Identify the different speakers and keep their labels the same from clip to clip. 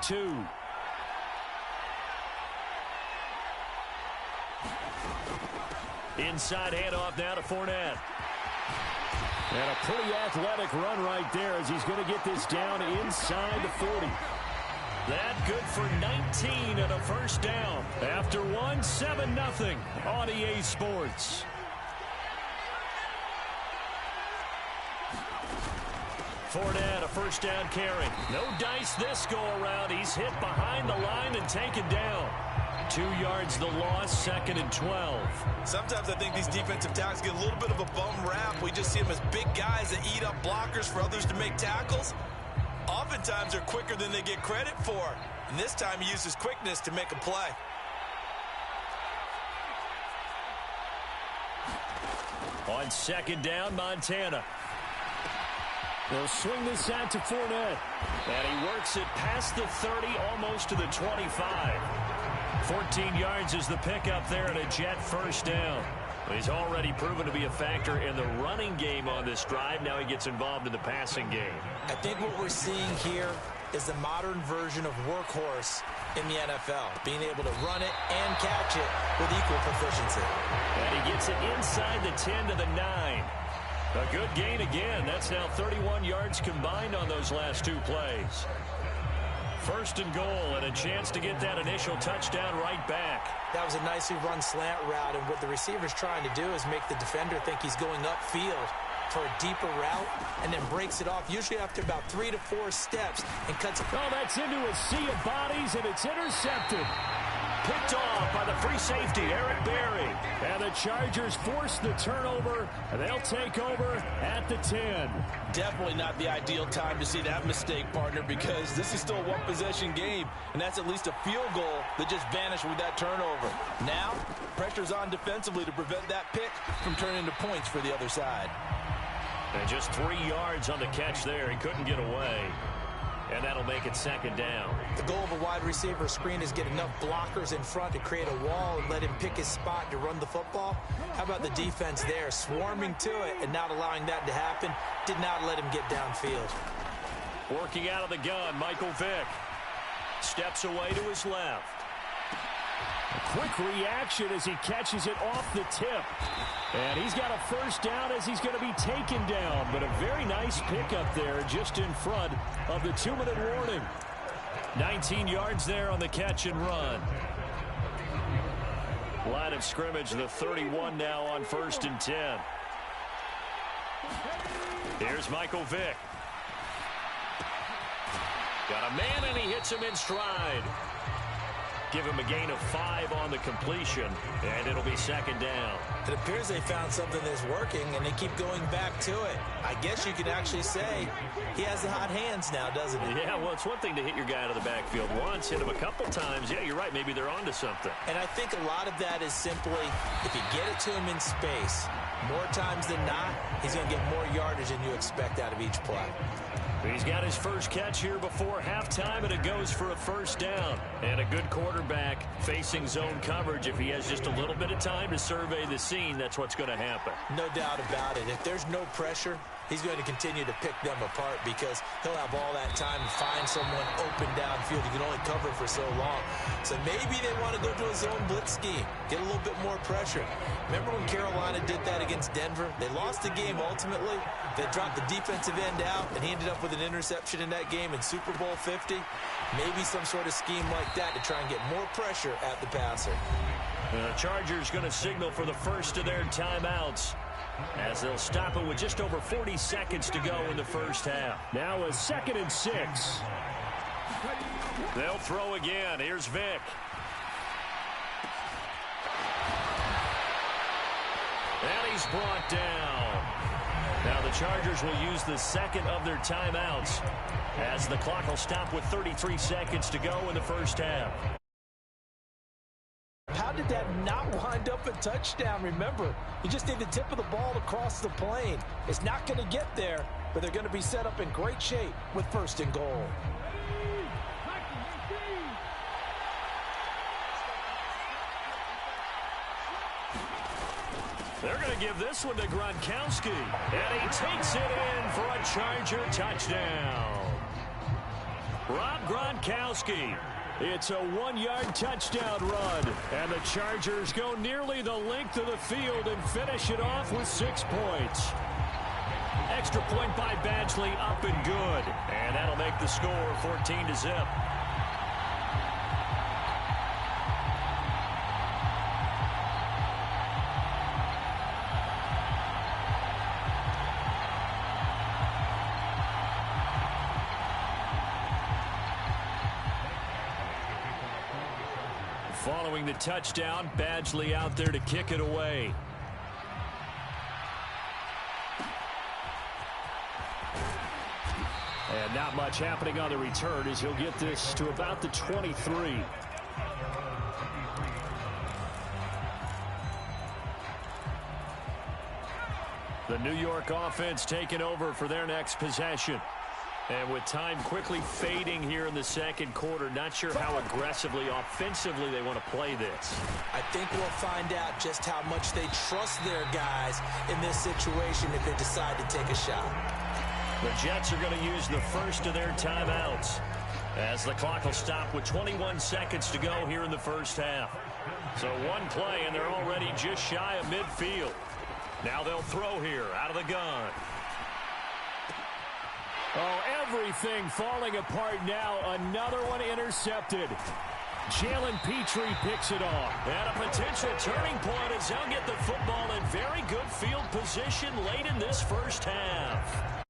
Speaker 1: 2. Inside handoff now to Fournette. And a pretty athletic run right there as he's going to get this down inside the 40. That good for 19 and a first down. After 7-0 on EA Sports. Fournette, a first down carry. No dice this go around. He's hit behind the line and taken down. 2 yards the loss, 2nd and 12.
Speaker 2: Sometimes I think these defensive tackles get a little bit of a bum rap. We just see them as big guys that eat up blockers for others to make tackles. Oftentimes they're quicker than they get credit for. And this time he uses quickness to make a play.
Speaker 1: On 2nd down, Montana. They'll swing this out to Fournette. And he works it past the 30, almost to the 25. 14 yards is the pickup there and a Jet first down. He's already proven to be a factor in the running game on this drive. Now he gets involved in the passing game.
Speaker 2: I think what we're seeing here is the modern version of workhorse in the NFL, being able to run it and catch it with equal proficiency.
Speaker 1: And he gets it inside the 10 to the 9. A good gain again. That's now 31 yards combined on those last 2 plays. 1st and goal and a chance to get that initial touchdown right back.
Speaker 2: That was a nicely run slant route, and what the receiver's trying to do is make the defender think he's going upfield for a deeper route and then breaks it off, usually after about 3 to 4 steps, and cuts it.
Speaker 1: Oh, that's into a sea of bodies, and it's intercepted. Picked off by the free safety, Eric Berry. And the Chargers force the turnover, and they'll take over at the 10.
Speaker 3: Definitely not the ideal time to see that mistake, partner, because this is still a one-possession game, and that's at least a field goal that just vanished with that turnover. Now, pressure's on defensively to prevent that pick from turning into points for the other side.
Speaker 1: And just 3 yards on the catch there. He couldn't get away. And that'll make it 2nd down.
Speaker 2: The goal of a wide receiver screen is get enough blockers in front to create a wall and let him pick his spot to run the football. How about the defense there, swarming to it and not allowing that to happen? Did not let him get downfield.
Speaker 1: Working out of the gun, Michael Vick. Steps away to his left. A quick reaction as he catches it off the tip. And he's got a first down as he's going to be taken down. But a very nice pickup there just in front of the 2-minute warning. 19 yards there on the catch and run. Line of scrimmage, the 31 now on 1st and 10. Here's Michael Vick. Got a man and he hits him in stride. Give him a gain of 5 on the completion, and it'll be 2nd down.
Speaker 2: It appears they found something that's working, and they keep going back to it. I guess you could actually say he has the hot hands now, doesn't he?
Speaker 1: Yeah, well, it's one thing to hit your guy out of the backfield once, hit him a couple times. Yeah, you're right. Maybe they're onto something.
Speaker 2: And I think a lot of that is simply if you get it to him in space, more times than not, he's going to get more yardage than you expect out of each play.
Speaker 1: He's got his first catch here before halftime, and it goes for a first down. And a good quarterback facing zone coverage. If he has just a little bit of time to survey the scene, that's what's going to happen.
Speaker 2: No doubt about it. If there's no pressure, he's going to continue to pick them apart because he'll have all that time to find someone open downfield. You can only cover for so long. So maybe they want to go to a zone blitz scheme, get a little bit more pressure. Remember when Carolina did that against Denver? They lost the game ultimately. They dropped the defensive end out, and he ended up with an interception in that game in Super Bowl 50. Maybe some sort of scheme like that to try and get more pressure at the passer.
Speaker 1: The Chargers going to signal for the first of their timeouts as they'll stop it with just over 40 seconds to go in the first half. Now a 2nd and 6. They'll throw again. Here's Vick. And he's brought down. Now the Chargers will use the 2nd of their timeouts as the clock will stop with 33 seconds to go in the first half.
Speaker 3: How did that not wind up a touchdown? Remember, you just need the tip of the ball to cross the plane. It's not going to get there, but they're going to be set up in great shape with 1st and goal.
Speaker 1: They're going to give this one to Gronkowski. And he takes it in for a Charger touchdown. Rob Gronkowski. It's a 1-yard touchdown run. And the Chargers go nearly the length of the field and finish it off with 6 points. Extra point by Badgley, up and good. And that'll make the score 14-0. Following the touchdown, Badgley out there to kick it away. And not much happening on the return as he'll get this to about the 23. The New York offense taking over for their next possession. And with time quickly fading here in the second quarter, not sure how aggressively, offensively they want to play this.
Speaker 2: I think we'll find out just how much they trust their guys in this situation if they decide to take a shot.
Speaker 1: The Jets are going to use the first of their timeouts as the clock will stop with 21 seconds to go here in the first half. So one play, and they're already just shy of midfield. Now they'll throw here out of the gun. Oh, everything falling apart now. Another one intercepted. Jalen Petrie picks it off. And a potential turning point as they'll get the football in very good field position late in this first half.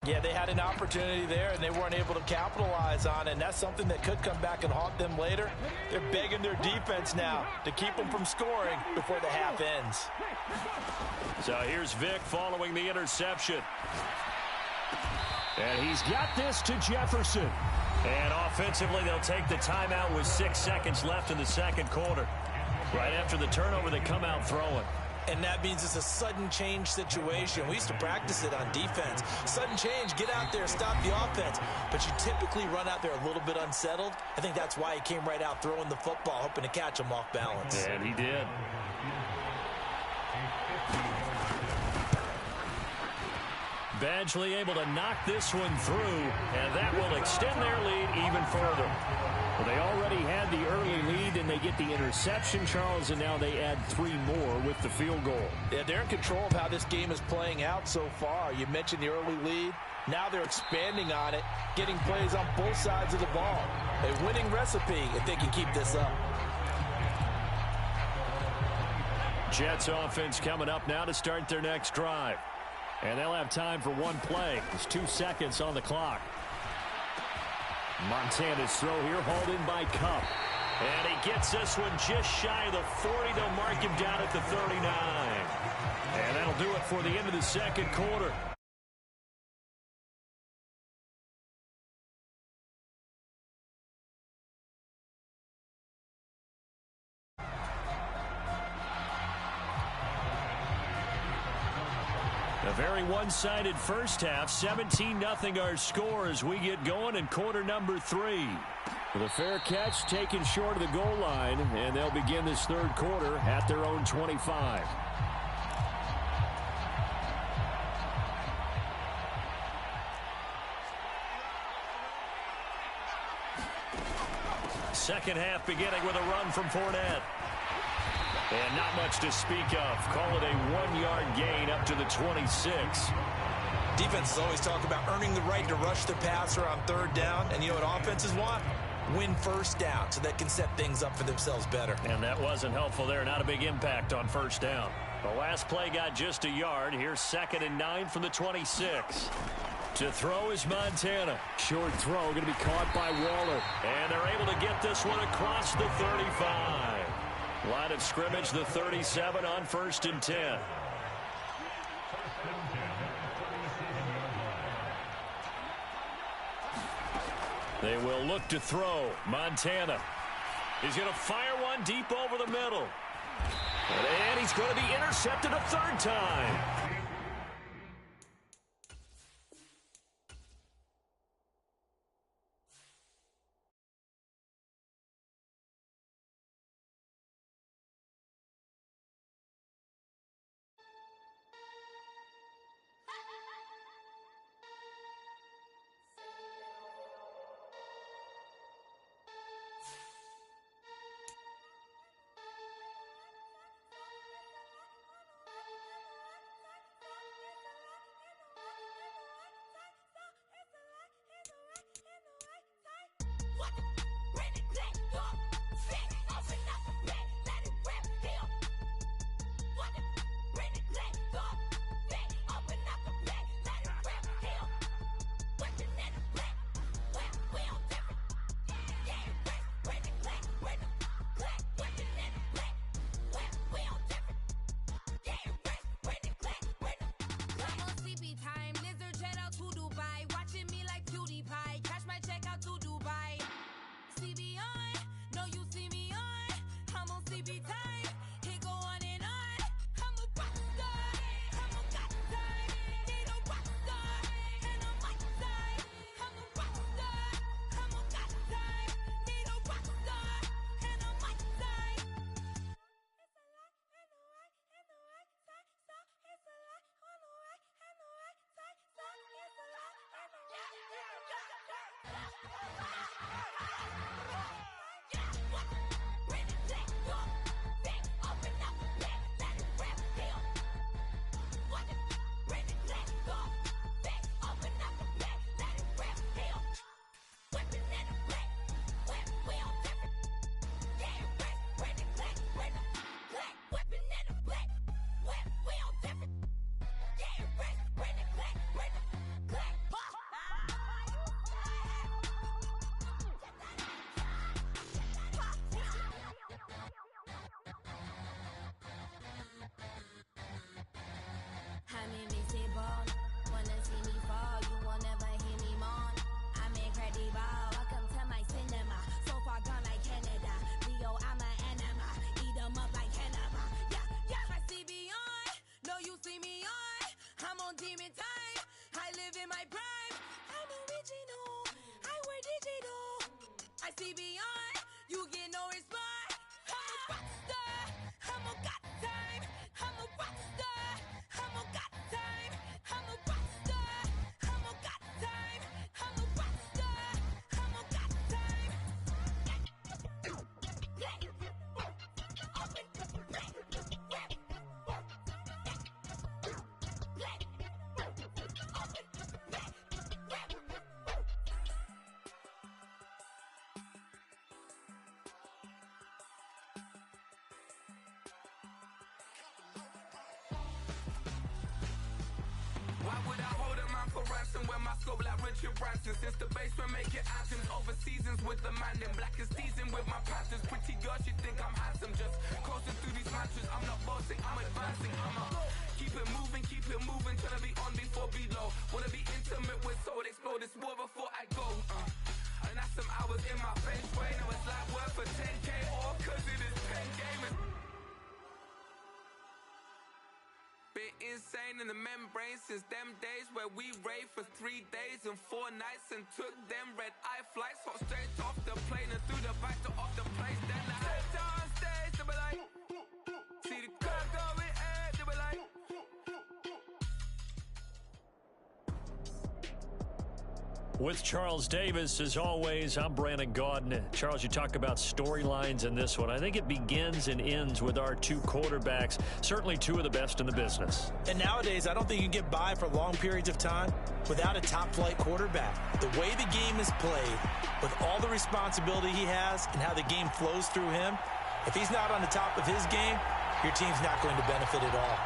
Speaker 3: Yeah, they had an opportunity there, and they weren't able to capitalize on it, and that's something that could come back and haunt them later. They're begging their defense now to keep them from scoring before the half ends.
Speaker 1: So here's Vick following the interception. And he's got this to Jefferson. And offensively, they'll take the timeout with 6 seconds left in the second quarter. Right after the turnover, they come out throwing.
Speaker 2: And that means it's a sudden change situation. We used to practice it on defense. Sudden change, get out there, stop the offense. But you typically run out there a little bit unsettled. I think that's why he came right out throwing the football, hoping to catch him off balance.
Speaker 1: And he did. Badgley able to knock this one through, and that will extend their lead even further. Well, they already had the early lead, and they get the interception, Charles, and now they add 3 more with the field goal.
Speaker 3: Yeah, they're in control of how this game is playing out so far. You mentioned the early lead. Now they're expanding on it, getting plays on both sides of the ball. A winning recipe if they can keep this up.
Speaker 1: Jets offense coming up now to start their next drive. And they'll have time for one play. There's 2 seconds on the clock. Montana's throw here, hauled in by Kupp. And he gets this one just shy of the 40. They'll mark him down at the 39. And that'll do it for the end of the second quarter. A very one-sided first half. 17-0 our score as we get going in quarter number 3. With a fair catch taken short of the goal line, and they'll begin this third quarter at their own 25. Second half beginning with a run from Fournette. And not much to speak of. Call it a 1-yard gain up to the 26.
Speaker 2: Defenses always talk about earning the right to rush the passer on third down. And you know what offenses want? Win first down so they can set things up for themselves better.
Speaker 1: And that wasn't helpful there. Not a big impact on first down. The last play got just a yard. Here's 2nd and 9 from the 26. To throw is Montana. Short throw going to be caught by Waller. And they're able to get this one across the 35. Line of scrimmage, the 37 on 1st and 10. They will look to throw. Montana. He's going to fire one deep over the middle. And he's going to be intercepted a 3rd time.
Speaker 4: I see beyond. You get no response. I'm a rock star. I'm a got time. I'm a rock star. I'm a got time. I'm a rock star. I'm a got time. I'm a rock star. I'm a got time.
Speaker 5: Why would I hold a man for ransom when my scope like Richard Branson? Since the basement making anthems over seasons with the man, then black is seasoned with my passions. Pretty girl, she think I'm handsome. Just coasting through these matches. I'm not bossing, I'm advancing. Keep it moving, tryna be on before below. Wanna be intimate with soul, explode this war before I go. And that's some hours in my bench way. Now it's like work for 10K, all cause it is 10 gamers. Been insane in the membrane since them days where we raved for 3 days and 4 nights and took them red eye flights, hot straight off the plane and through the back door of the place. Then I stepped on stage, they were like, see the crowd going ahead, they were like.
Speaker 1: With Charles Davis, as always, I'm Brandon Gaudin. Charles, you talk about storylines in this one. I think it begins and ends with our two quarterbacks, certainly two of the best in the business.
Speaker 3: And nowadays, I don't think you can get by for long periods of time without a top-flight quarterback. The way the game is played, with all the responsibility he has and how the game flows through him, if he's not on the top of his game, your team's not going to benefit at all.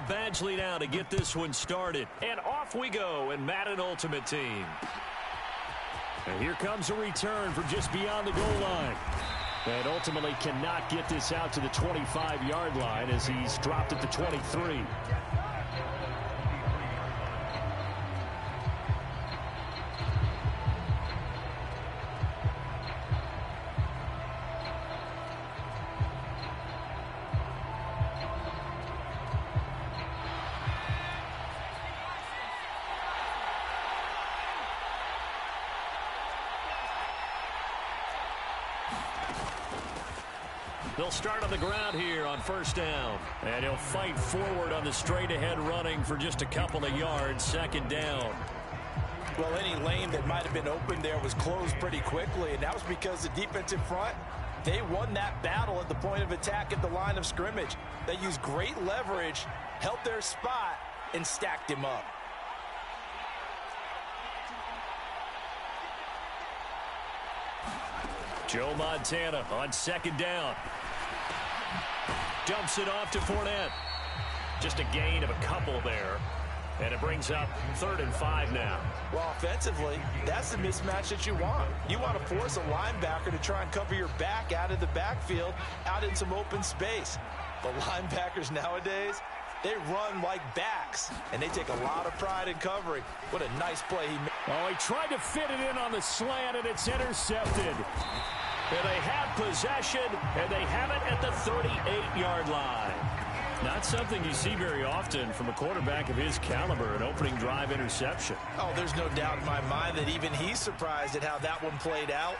Speaker 1: Badgley now to get this one started. And off we go in Madden Ultimate Team. And here comes a return from just beyond the goal line. And ultimately cannot get this out to the 25-yard line as he's dropped at the 23. They'll start on the ground here on first down. And he'll fight forward on the straight-ahead running for just a couple of yards, second down.
Speaker 3: Well, any lane that might have been open there was closed pretty quickly, and that was because the defensive front, they won that battle at the point of attack at the line of scrimmage. They used great leverage, held their spot, and stacked him up.
Speaker 1: Joe Montana on second down. Dumps it off to Fournette. Just a gain of a couple there. And it brings up 3rd and 5 now.
Speaker 3: Well, offensively, that's the mismatch that you want. You want to force a linebacker to try and cover your back out of the backfield, out in some open space. The linebackers nowadays, they run like backs, and they take a lot of pride in covering. What a nice play he made.
Speaker 1: Oh, he tried to fit it in on the slant, and it's intercepted. And they have possession, and they have it at the 38-yard line. Not something you see very often from a quarterback of his caliber, an opening drive interception.
Speaker 3: Oh, there's no doubt in my mind that even he's surprised at how that one played out.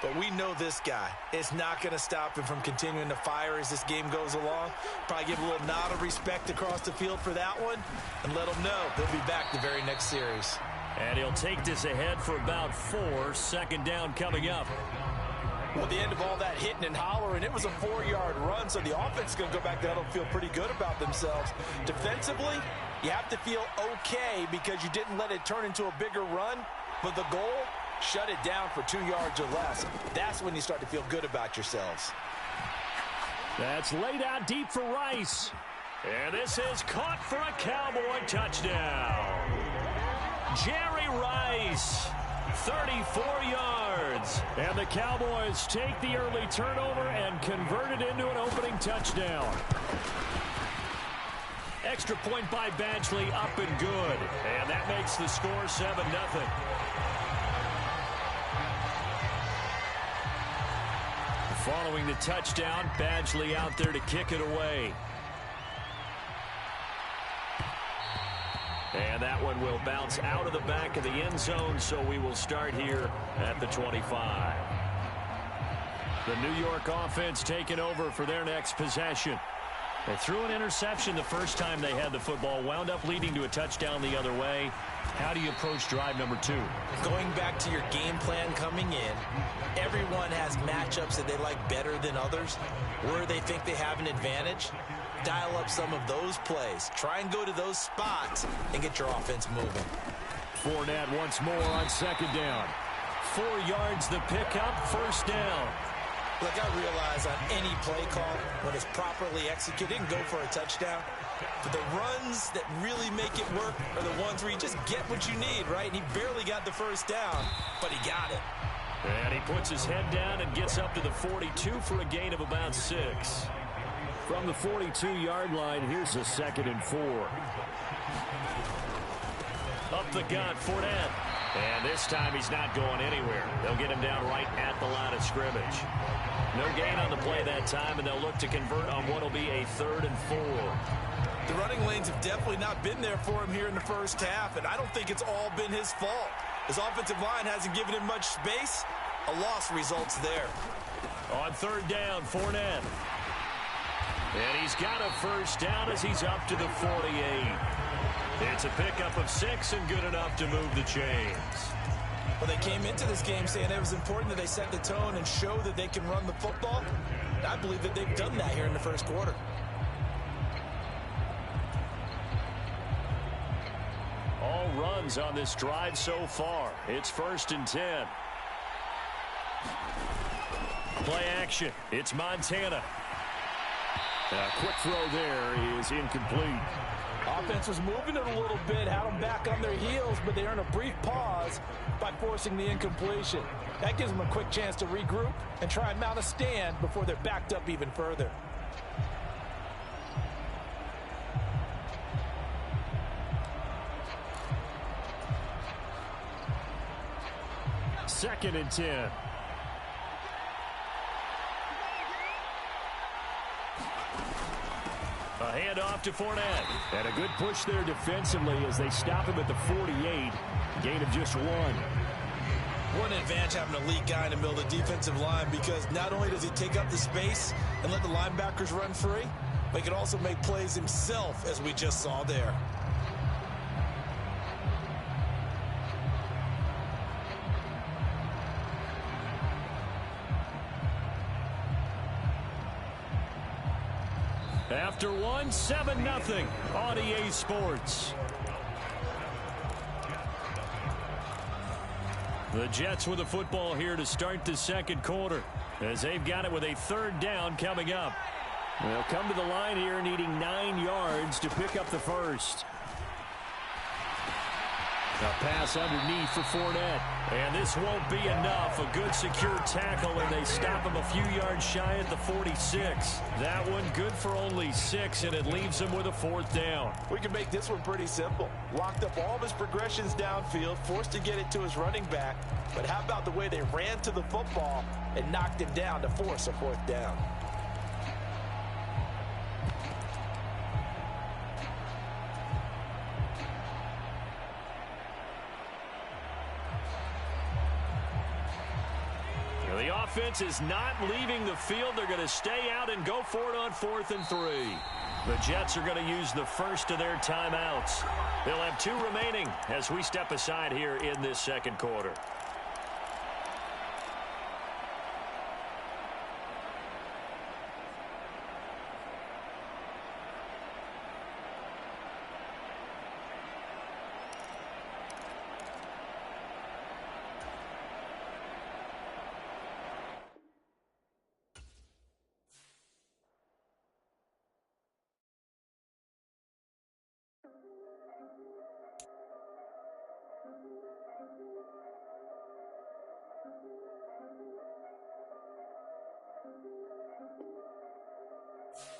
Speaker 3: But we know this guy. It's not going to stop him from continuing to fire as this game goes along. Probably give a little nod of respect across the field for that one and let him know he'll be back the very next series.
Speaker 1: And he'll take this ahead for about 4, second down coming up.
Speaker 3: Well, at the end of all that hitting and hollering, it was a 4-yard run, so the offense is going to go back there and feel pretty good about themselves. Defensively, you have to feel okay because you didn't let it turn into a bigger run, but the goal, shut it down for 2 yards or less. That's when you start to feel good about yourselves.
Speaker 1: That's laid out deep for Rice. And this is caught for a Cowboy touchdown. Jerry Rice 34 yards. And the Cowboys take the early turnover and convert it into an opening touchdown. Extra point by Badgley, up and good. And that makes the score 7-0. Following the touchdown, Badgley out there to kick it away. And that one will bounce out of the back of the end zone, so we will start here at the 25. The New York offense taking over for their next possession. They threw an interception the first time they had the football, wound up leading to a touchdown the other way. How do you approach drive number 2?
Speaker 2: Going back to your game plan coming in, everyone has matchups that they like better than others, where they think they have an advantage. Dial up some of those plays. Try and go to those spots and get your offense moving.
Speaker 1: Fournette once more on second down. 4 yards the pickup, first down.
Speaker 2: Look, I realize on any play call, when it's properly executed, it can go for a touchdown. But the runs that really make it work are the ones where you just get what you need, right? And he barely got the first down, but he got it.
Speaker 1: And he puts his head down and gets up to the 42 for a gain of about 6. From the 42-yard line, here's a 2nd and 4. Up the gut, Fournette. And this time he's not going anywhere. They'll get him down right at the line of scrimmage. No gain on the play that time, and they'll look to convert on what will be a 3rd and 4.
Speaker 3: The running lanes have definitely not been there for him here in the first half, and I don't think it's all been his fault. His offensive line hasn't given him much space. A loss results there.
Speaker 1: On 3rd down, Fournette. And he's got a first down as he's up to the 48. It's a pickup of 6 and good enough to move the chains.
Speaker 3: Well, they came into this game saying it was important that they set the tone and show that they can run the football. I believe that they've done that here in the first quarter.
Speaker 1: All runs on this drive so far. It's 1st and 10. Play action. It's Montana. A quick throw there is incomplete.
Speaker 3: Offense was moving it a little bit, had them back on their heels, but they earn a brief pause by forcing the incompletion. That gives them a quick chance to regroup and try and mount a stand before they're backed up even further.
Speaker 1: Second and 10. A handoff to Fournette. And a good push there defensively as they stop him at the 48. Gain of just 1.
Speaker 3: What an advantage having a elite guy in the middle of the defensive line, because not only does he take up the space and let the linebackers run free, but he can also make plays himself, as we just saw there.
Speaker 1: After 1, 7-0 on EA Sports. The Jets with the football here to start the second quarter, as they've got it with a 3rd down coming up. They'll come to the line here needing 9 yards to pick up the first. A pass underneath for Fournette. And this won't be enough. A good secure tackle, and they stop him a few yards shy at the 46. That one good for only 6, and it leaves him with a 4th down.
Speaker 3: We can make this one pretty simple. Locked up all of his progressions downfield, forced to get it to his running back. But how about the way they ran to the football and knocked him down to force a 4th down?
Speaker 1: The offense is not leaving the field. They're going to stay out and go for it on 4th and 3. The Jets are going to use the first of their timeouts. They'll have 2 remaining as we step aside here in this second quarter.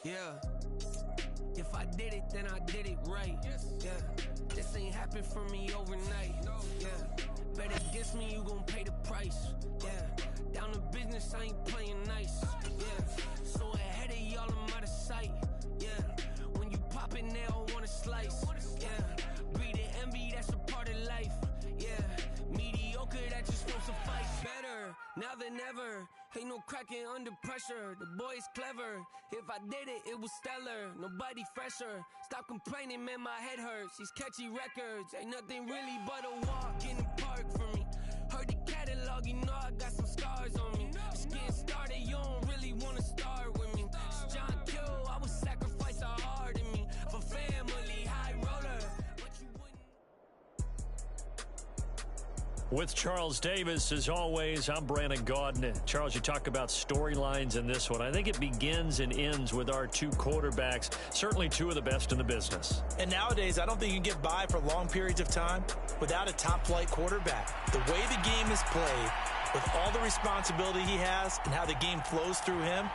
Speaker 6: Yeah. If I did it, then I did it right. Yeah. This ain't happened for me overnight. Yeah. Bet against me, you gon' pay the price. Yeah. Down to business, I ain't playing nice. Yeah. So ahead of y'all, I'm out of sight. Yeah. When you pop it, they don't wanna slice. Yeah. Breeding envy, that's a part of life. Yeah. Mediocre, that just won't suffice. Better now than ever. Ain't no cracking under pressure. The boy's clever. If I did it, it was stellar. Nobody fresher. Stop complaining, man, my head hurts. These catchy records ain't nothing really but a walk in the park for me. Heard the catalog, you know I got some scars on me. It's getting started, you don't really wanna start with me. It's John Kill, I would sacrifice a heart in me for family, high roller. But you wouldn't.
Speaker 1: With Charles Davis, as always, I'm Brandon Gaudin. Charles, you talk about storylines in this one. I think it begins and ends with our two quarterbacks, certainly two of the best in the business.
Speaker 2: And nowadays, I don't think you can get by for long periods of time without a top-flight quarterback. The way the game is played, with all the responsibility he has and how the game flows through him,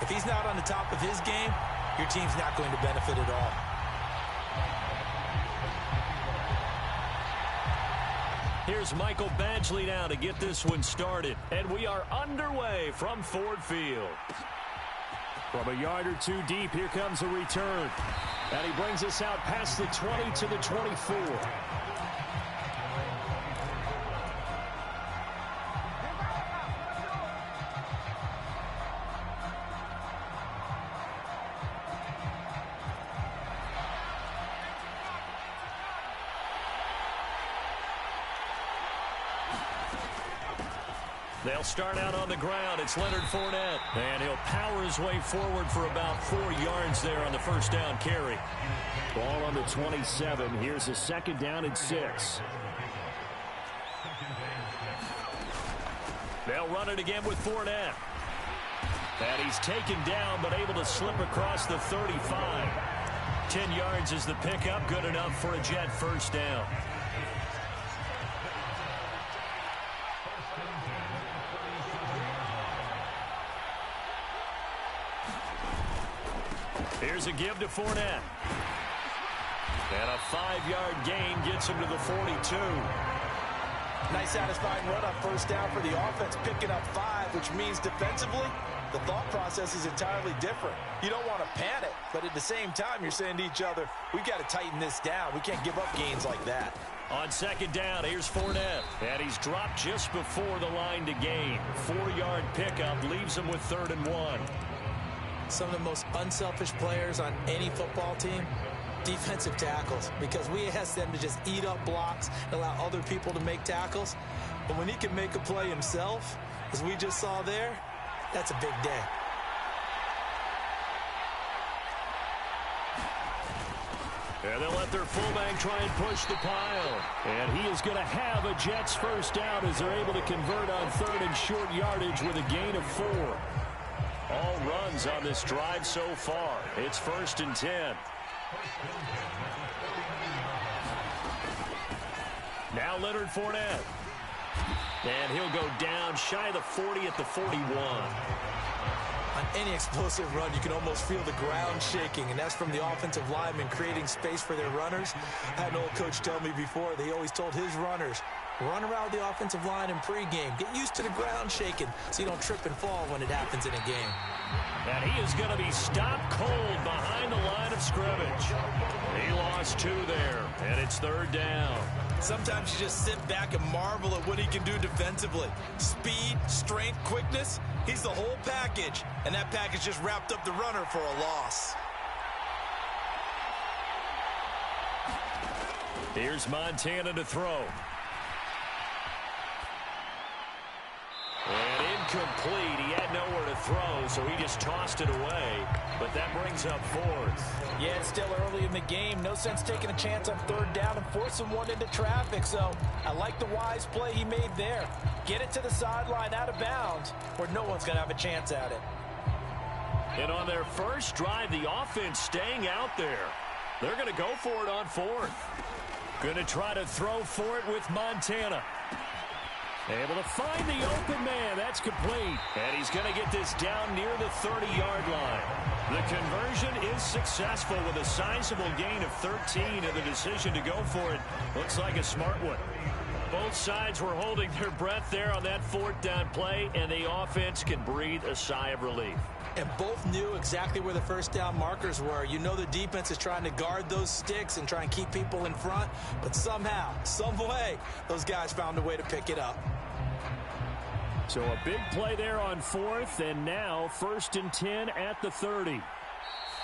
Speaker 2: if he's not on the top of his game, your team's not going to benefit at all.
Speaker 1: Here's Michael Badgley now to get this one started. And we are underway from Ford Field. From a yard or two deep, here comes a return. And he brings us out past the 20 to the 24. They'll start out on the ground. It's Leonard Fournette. And he'll power his way forward for about 4 yards there on the first down carry. Ball on the 27. Here's a second down and 6. They'll run it again with Fournette. And he's taken down but able to slip across the 35. 10 yards is the pickup. Good enough for a Jet first down. Here's a give to Fournette. And a 5-yard gain gets him to the 42.
Speaker 2: Nice satisfying run on first down for the offense, picking up 5, which means defensively, the thought process is entirely different. You don't want to panic, but at the same time, you're saying to each other, we've got to tighten this down. We can't give up gains like that.
Speaker 1: On second down, here's Fournette. And he's dropped just before the line to gain. 4-yard pickup leaves him with 3rd and 1.
Speaker 2: Some of the most unselfish players on any football team, defensive tackles, because we ask them to just eat up blocks and allow other people to make tackles. But when he can make a play himself, as we just saw there, that's a big day.
Speaker 1: And they'll let their fullback try and push the pile. And he is going to have a Jets first down as they're able to convert on 3rd and short yardage with a gain of 4. All runs on this drive so far. It's 1st and 10. Now Leonard Fournette. And he'll go down shy of the 40 at the 41.
Speaker 2: On any explosive run, you can almost feel the ground shaking, and that's from the offensive linemen creating space for their runners. I had an old coach tell me before, they always told his runners, run around the offensive line in pregame. Get used to the ground shaking so you don't trip and fall when it happens in a game.
Speaker 1: And he is going to be stopped cold behind the line of scrimmage. He lost 2 there, and it's 3rd down.
Speaker 3: Sometimes you just sit back and marvel at what he can do defensively. Speed, strength, quickness, he's the whole package. And that package just wrapped up the runner for a loss.
Speaker 1: Here's Montana to throw. And incomplete. He had nowhere to throw, so he just tossed it away. But that brings up 4th.
Speaker 3: Yeah, it's still early in the game. No sense taking a chance on 3rd down and forcing one into traffic. So I like the wise play he made there. Get it to the sideline out of bounds where no one's going to have a chance at it.
Speaker 1: And on their first drive, the offense staying out there. They're going to go for it on 4th. Going to try to throw for it with Montana. Able to find the open man. That's complete. And he's going to get this down near the 30-yard line. The conversion is successful with a sizable gain of 13, and the decision to go for it looks like a smart one. Both sides were holding their breath there on that fourth down play, and the offense can breathe a sigh of relief.
Speaker 2: And both knew exactly where the first down markers were. You know the defense is trying to guard those sticks and try and keep people in front, but somehow, some way, those guys found a way to pick it up.
Speaker 1: So a big play there on fourth, and now 1st and 10 at the 30.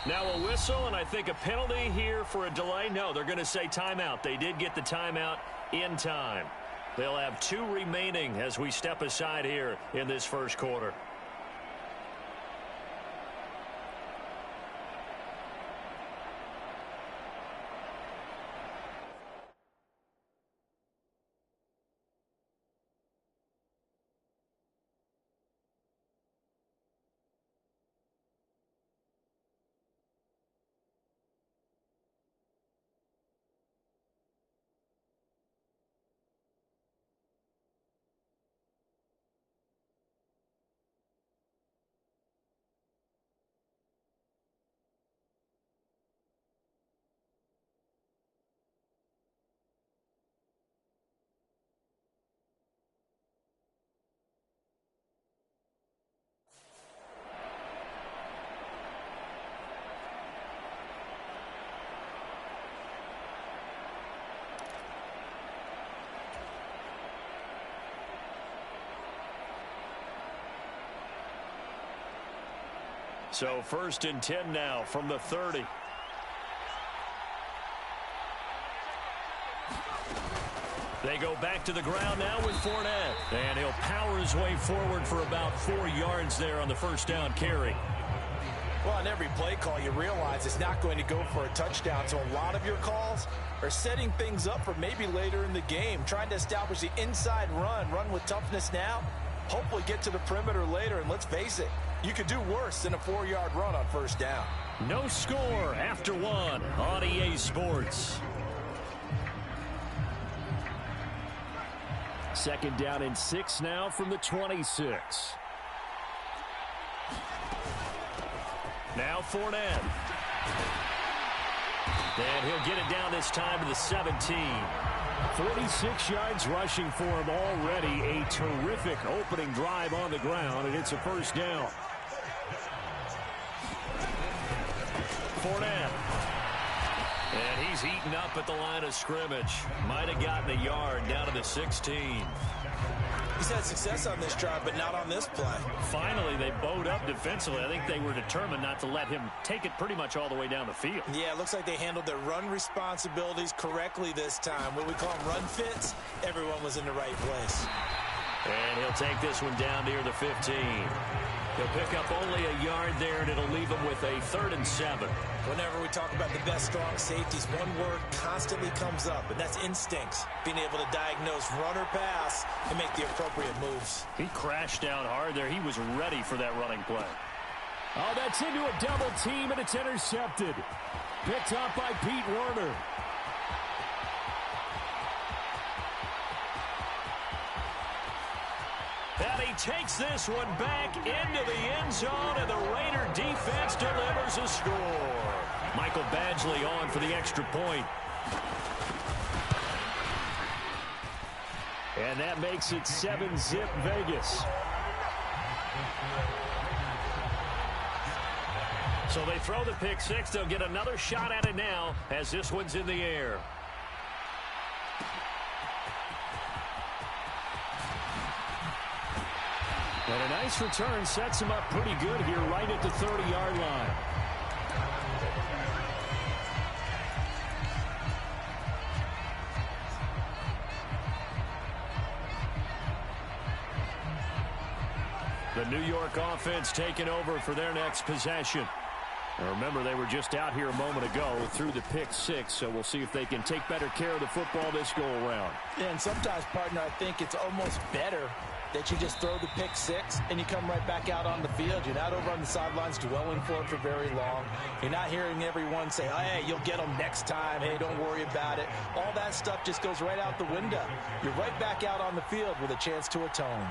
Speaker 1: Now a whistle, and I think a penalty here for a delay. No, they're going to say timeout. They did get the timeout in time. They'll have 2 remaining as we step aside here in this first quarter. So 1st and 10 now from the 30. They go back to the ground now with Fournette. And he'll power his way forward for about 4 yards there on the first down carry.
Speaker 2: Well, on every play call, you realize it's not going to go for a touchdown. So a lot of your calls are setting things up for maybe later in the game, trying to establish the inside run with toughness now, hopefully get to the perimeter later. And let's face it, you could do worse than a 4-yard run on first down.
Speaker 1: No score after 1 on EA Sports. 2nd down and 6 now from the 26. Now Fournette. And he'll get it down this time to the 17. 46 yards rushing for him already. A terrific opening drive on the ground, and it's a first down. Fournette. And he's eaten up at the line of scrimmage. Might have gotten a yard down to the 16.
Speaker 2: He's had success on this drive, but not on this play.
Speaker 1: Finally, they bowed up defensively. I think they were determined not to let him take it pretty much all the way down the field.
Speaker 2: Yeah, it looks like they handled their run responsibilities correctly this time. What we call them run fits, everyone was in the right place.
Speaker 1: And he'll take this one down near the 15. He'll pick up only a yard there, and it'll leave him with a 3rd and 7.
Speaker 2: Whenever we talk about the best strong safeties, one word constantly comes up, and that's instincts. Being able to diagnose run or pass and make the appropriate moves.
Speaker 1: He crashed down hard there. He was ready for that running play. Oh, that's into a double team, and it's intercepted. Picked up by Pete Werner. And he takes this one back into the end zone, and the Raider defense delivers a score. Michael Badgley on for the extra point. And that makes it 7-zip Vegas. So they throw the pick six. They'll get another shot at it now as this one's in the air. And a nice return sets him up pretty good here right at the 30-yard line. The New York offense taking over for their next possession. Now remember, they were just out here a moment ago through the pick six, so we'll see if they can take better care of the football this go-around.
Speaker 2: Yeah, and sometimes, partner, I think it's almost better
Speaker 3: that you just throw the pick six and you come right back out on the field. You're not over on the sidelines dwelling for it for very long. You're not hearing everyone say, hey, you'll get them next time. Hey, don't worry about it. All that stuff just goes right out the window. You're right back out on the field with a chance to atone.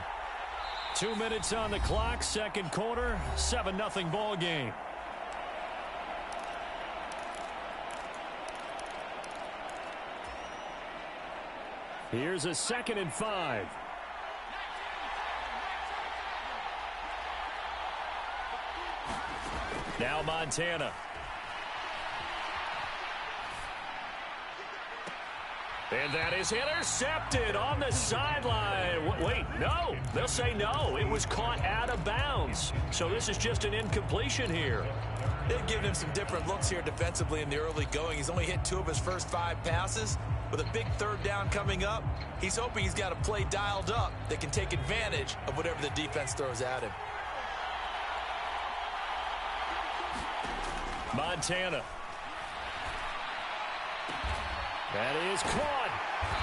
Speaker 1: 2 minutes on the clock, second quarter, 7-0 ball game. Here's a 2nd and 5. Now Montana. And that is intercepted on the sideline. Wait, no. They'll say no. It was caught out of bounds. So this is just an incompletion here.
Speaker 2: They've given him some different looks here defensively in the early going. He's only hit 2 of his first 5 passes. With a big 3rd down coming up, he's hoping he's got a play dialed up that can take advantage of whatever the defense throws at him.
Speaker 1: Montana. That is caught.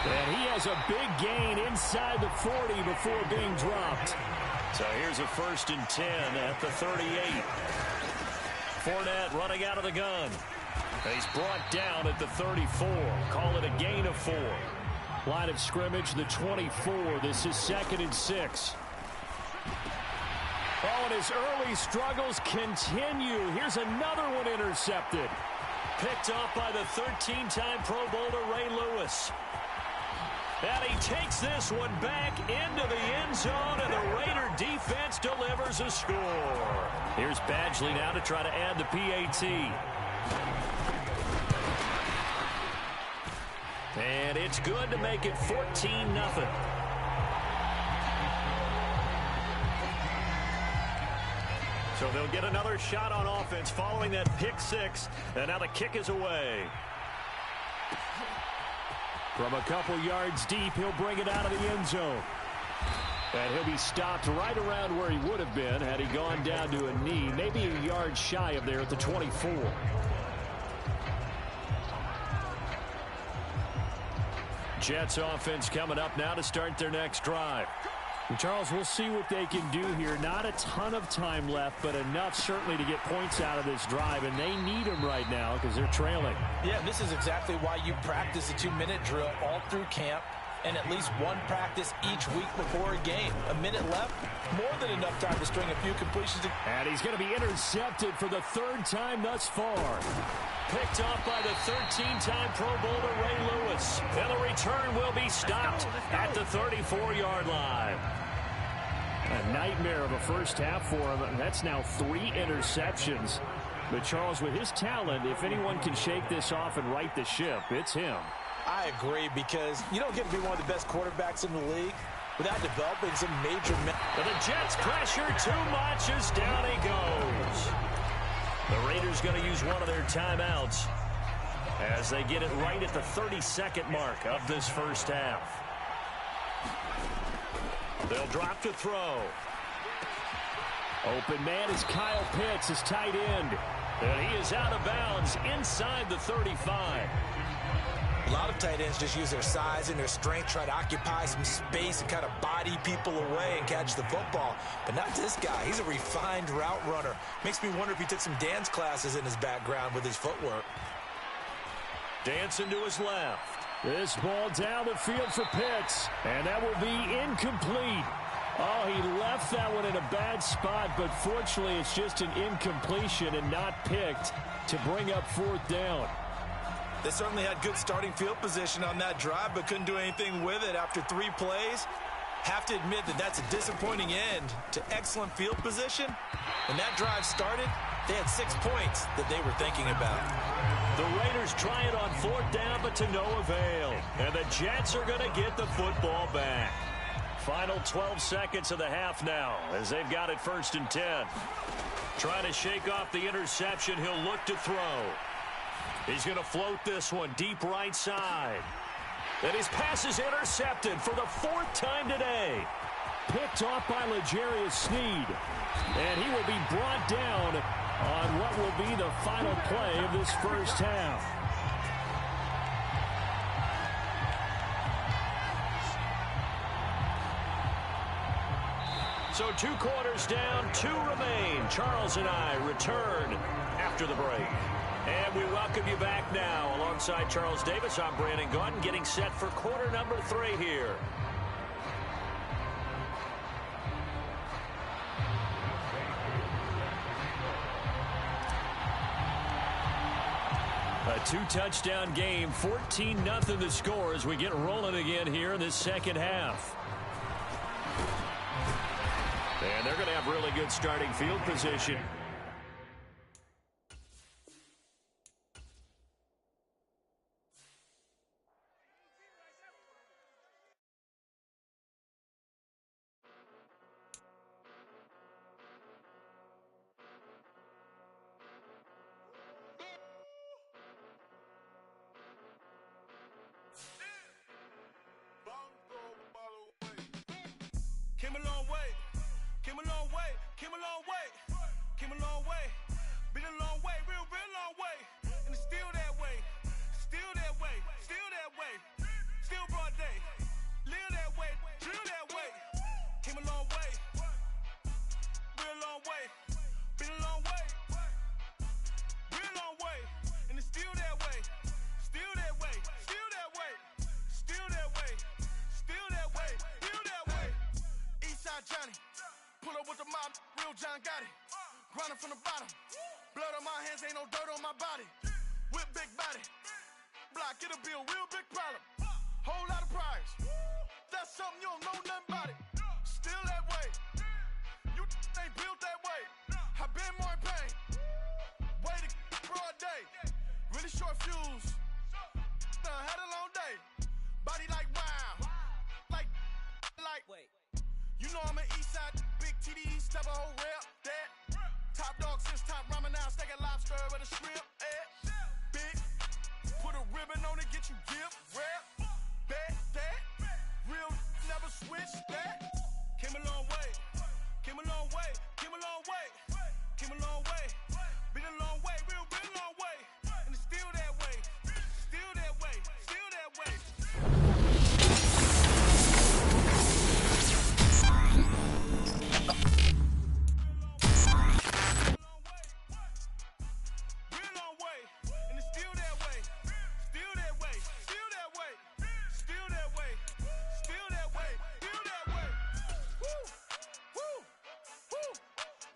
Speaker 1: And he has a big gain inside the 40 before being dropped. So here's a 1st and 10 at the 38. Fournette running out of the gun. And he's brought down at the 34. Call it a gain of 4. Line of scrimmage, the 24. This is 2nd and 6. Oh, and his early struggles continue. Here's another one intercepted. Picked off by the 13-time Pro Bowler Ray Lewis. And he takes this one back into the end zone, and the Raider defense delivers a score. Here's Badgley now to try to add the PAT. And it's good to make it 14-0. So they'll get another shot on offense following that pick 6. And now the kick is away. From a couple yards deep, he'll bring it out of the end zone. And he'll be stopped right around where he would have been had he gone down to a knee, maybe a yard shy of there at the 24. Jets offense coming up now to start their next drive. And Charles, we'll see what they can do here. Not a ton of time left, but enough certainly to get points out of this drive, and they need them right now because they're trailing.
Speaker 3: Yeah, this is exactly why you practice a 2-minute drill all through camp and at least one practice each week before a game. A minute left, more than enough time to string a few completions.
Speaker 1: And he's going to be intercepted for the 3rd time thus far. Picked off by the 13-time Pro Bowler Ray Lewis. And the return will be stopped at the 34-yard line. A nightmare of a first half for him. That's now 3 interceptions. But Charles, with his talent, if anyone can shake this off and right the ship, it's him.
Speaker 3: I agree, because you don't get to be one of the best quarterbacks in the league without developing some major...
Speaker 1: But the Jets pressure too much as down he goes. The Raiders going to use one of their timeouts as they get it right at the 32nd mark of this first half. They'll drop to throw. Open man is Kyle Pitts, his tight end. And he is out of bounds inside the 35.
Speaker 2: A lot of tight ends just use their size and their strength, try to occupy some space and kind of body people away and catch the football. But not this guy. He's a refined route runner. Makes me wonder if he took some dance classes in his background with his footwork.
Speaker 1: Dancing to his left. This ball down the field for Pitts, and that will be incomplete. Oh, he left that one in a bad spot, but fortunately it's just an incompletion and not picked to bring up 4th down.
Speaker 2: They certainly had good starting field position on that drive, but couldn't do anything with it after 3 plays. Have to admit that that's a disappointing end to excellent field position. When that drive started, they had 6 points that they were thinking about.
Speaker 1: The Raiders try it on 4th down, but to no avail. And the Jets are going to get the football back. Final 12 seconds of the half now as they've got it 1st and 10. Trying to shake off the interception. He'll look to throw. He's going to float this one deep right side. And his pass is intercepted for the 4th time today. Picked off by L'Jarius Sneed. And he will be brought down on what will be the final play of this first half. So 2 quarters down, 2 remain. Charles and I return after the break. And we welcome you back now. Alongside Charles Davis, I'm Brandon Gaudin, getting set for quarter number 3 here. A 2-touchdown game, 14-0 the score as we get rolling again here in this second half. And they're going to have really good starting field position.
Speaker 7: Came a long way, came a long way, came a long way, came a long way, been a long way, real long way, and it's still that way, still that way, still that way, still broad day, live that way, drill that way, came a long way, real long way, been a long way, real long way, and it's still that way, still that way, still that way, still that way, still that way, still that way. Eastside Johnny, pull up with the mob, real John Gotti. Grinding from the bottom, blood on my hands, ain't no dirt on my body. Whip big body, block, it'll be a real big problem. Whole lot of priors, that's something you don't know nothing about it. Still that way, you ain't built that way. I been more in pain, way to broad day. Really short fuse, done had a long day. Body like wow, like. Wait. You know I'm an Eastside, big TD, step a whole rep, that. Top dog since top ramen now, steak a lobster with a shrimp, big, put a ribbon on it, get you gift, rap, bet, that. Real, never switch, that. Came a long way, came a long way, came a long way, came a long way. Been a long way, real long way. And it's still that way, still that way, still that way.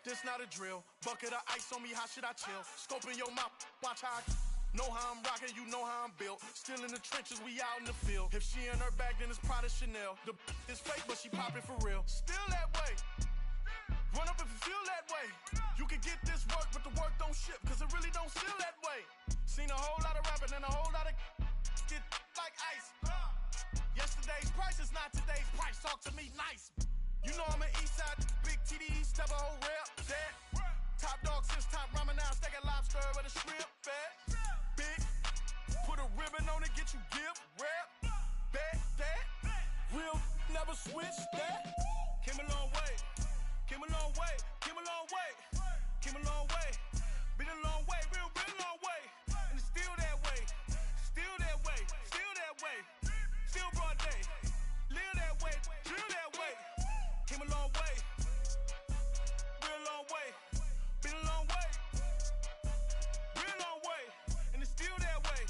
Speaker 7: This not a drill. Bucket of ice on me, how should I chill? Scope in your mouth, watch how I know how I'm rocking, you know how I'm built. Still in the trenches, we out in the field. If she in her bag, then it's Prada Chanel. The is fake, but she poppin' for real. Still that way. Run up if you feel that way. You can get this work, but the work don't ship, cause it really don't feel that way. Seen a whole lot of rapping and a whole lot of get like ice. Yesterday's price is not today's price. Talk to me nice. You know I'm an Eastside, big TD, step a whole rep, that. Top dog since top ramen now, steak a lobster with a shrimp, fat. Big, put a ribbon on it, get you gift, rap, bet, that. Real, never switch, that. Came a long way, came a long way, came a long way, came a long way. Been a long way, real long way. And it's still that way, still that way, still that way. Still broad day, live that way, drill that way. Came a long way, real long way, been a long way, real long way, and it's still that way,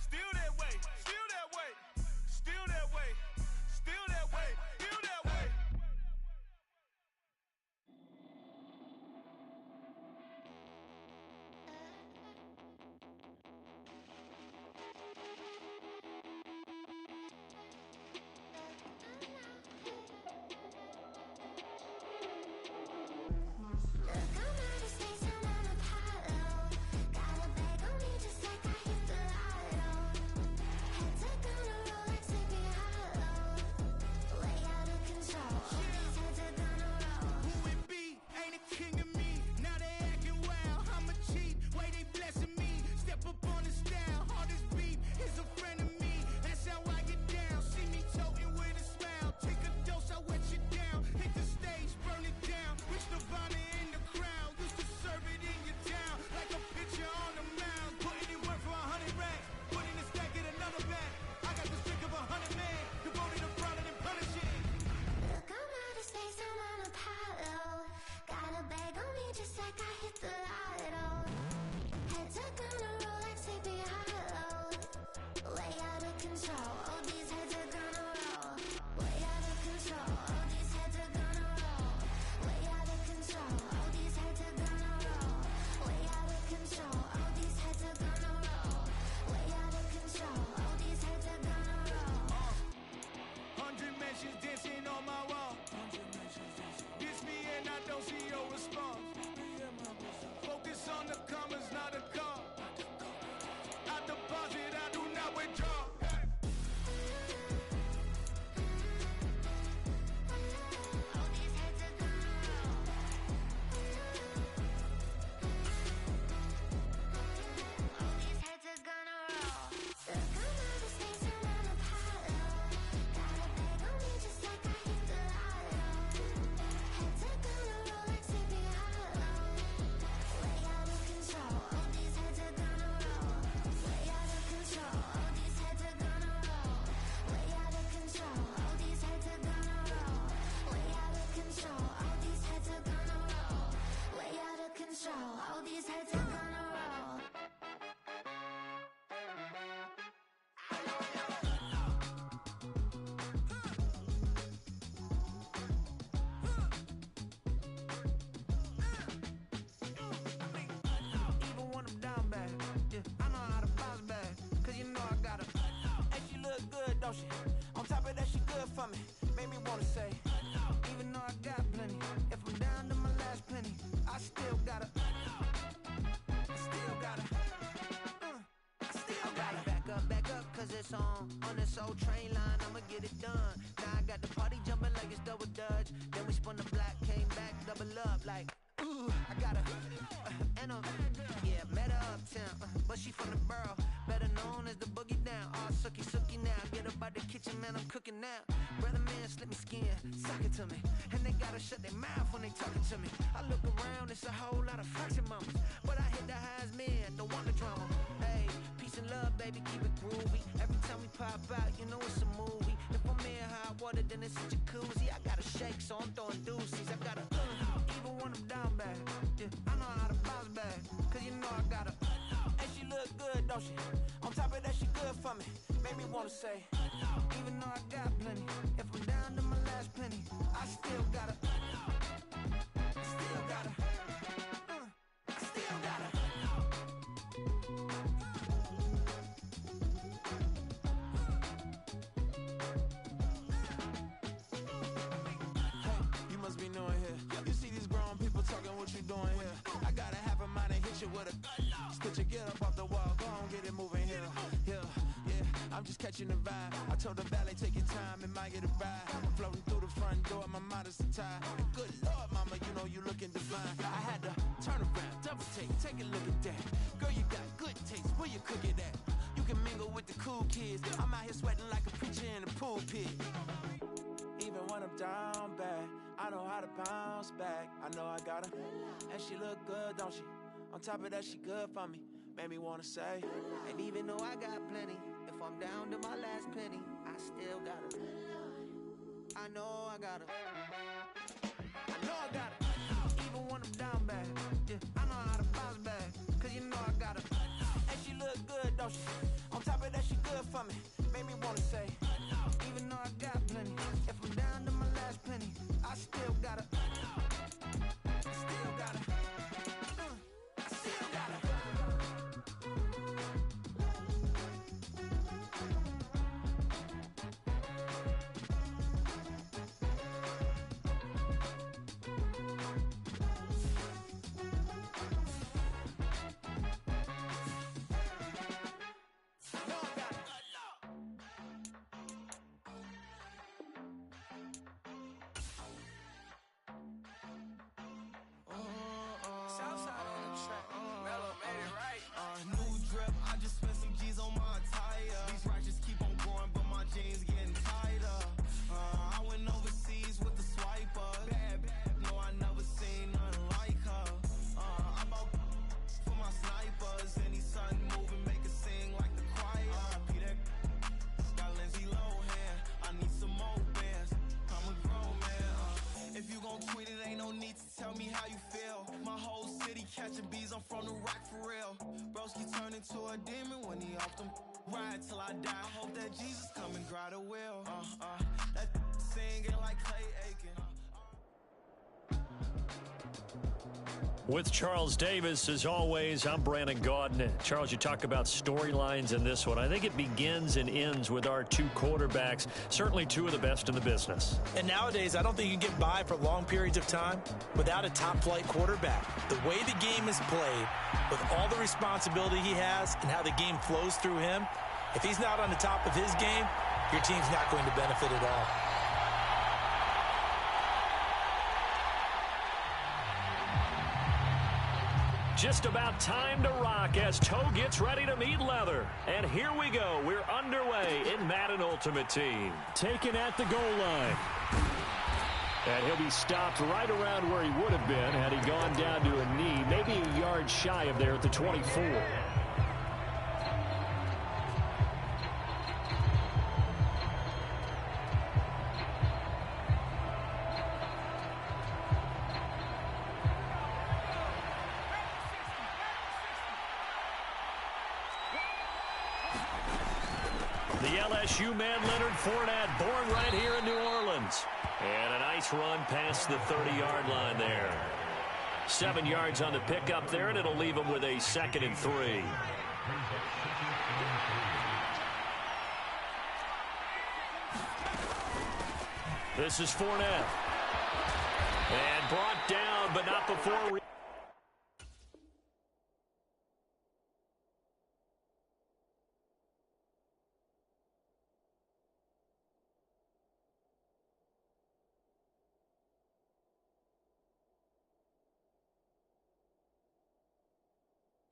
Speaker 7: still that way, still that way, still that way, still that way, still that way.
Speaker 8: don't she? On top of that, she good for me. Made me wanna say, even though I got plenty, if I'm down to my last penny, I still gotta, back up, cause it's on this old train line, I'ma get it done. Now I got the party jumping like it's double dutch. Then we spun the block, came back, double up, like, ooh, I got a, and yeah, met her uptown, but she from the borough, better known as the boogie down. All sookie now, get up out the kitchen, man, I'm cooking now. Brother man, slip me skin, suck it to me, and they gotta shut their mouth when they talking to me. I look around, it's a whole lot of flexing mamas, but I hit the highs, man, don't want the drama. Hey, peace and love, baby, keep it groovy. Every time we pop out, you know it's a movie. If I'm in hot water, then it's a jacuzzi. I gotta shake, so I'm throwing deuces. I gotta, even when I'm down bad, yeah, I know how to bounce back, cause you know I gotta, and she look good, don't she? On top of that, she good for me. Made me wanna say, even though I got plenty, if I'm down to my last penny, I still gotta, still gotta. What you doing here? I gotta have a mind and hit you with a split you, get up off the wall, go on, get it moving here. Yeah, I'm just catching the vibe. I told the valet, take your time, it might get a ride. I'm floating through the front door, my modest tie. And good Lord, mama, you know you looking divine. I had to turn around, double take a look at that. Girl, you got good taste, where you cook it at? You can mingle with the cool kids. I'm out here sweating like a preacher in a pulpit. Even when I'm down bad, I know how to bounce back. I know I got her, and she look good, don't she? On top of that, she good for me. Made me wanna say, and even though I got plenty, if I'm down to my last penny, I still got her. I know I got her. I know I got her. Even when I'm down bad, yeah, I know how to bounce back, cause you know I got her. And she look good, don't she? On top of that, she good for me. Made me wanna say, even though I got plenty, if I'm down to my last penny, I still gotta, still gotta, still gotta. Catching bees, I'm from the rock for real. Broski turn into a demon when he off them. Ride till I die. I hope that Jesus come and grab the wheel. That singing like Clay Aiken.
Speaker 1: With Charles Davis, as always, I'm Brandon Gaudin. Charles, you talk about storylines in this one. I think it begins and ends with our two quarterbacks, certainly two of the best in the business.
Speaker 3: And nowadays, I don't think you can get by for long periods of time without a top-flight quarterback. The way the game is played, with all the responsibility he has and how the game flows through him, if he's not on the top of his game, your team's not going to benefit at all.
Speaker 1: Just about time to rock as Toe gets ready to meet leather. And here we go. We're underway in Madden Ultimate Team. Taken at the goal line. And he'll be stopped right around where he would have been had he gone down to a knee, maybe a yard shy of there at the 24. The LSU man, Leonard Fournette, born right here in New Orleans. And a nice run past the 30-yard line there. 7 yards on the pickup there, and it'll leave him with a 2nd and 3. This is Fournette. And brought down, but not before.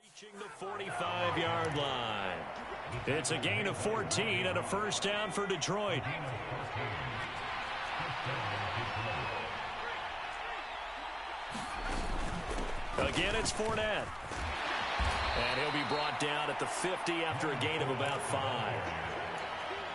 Speaker 1: Reaching the 45-yard line. It's a gain of 14 and a first down for Detroit. Again, it's Fournette. And he'll be brought down at the 50 after a gain of about 5.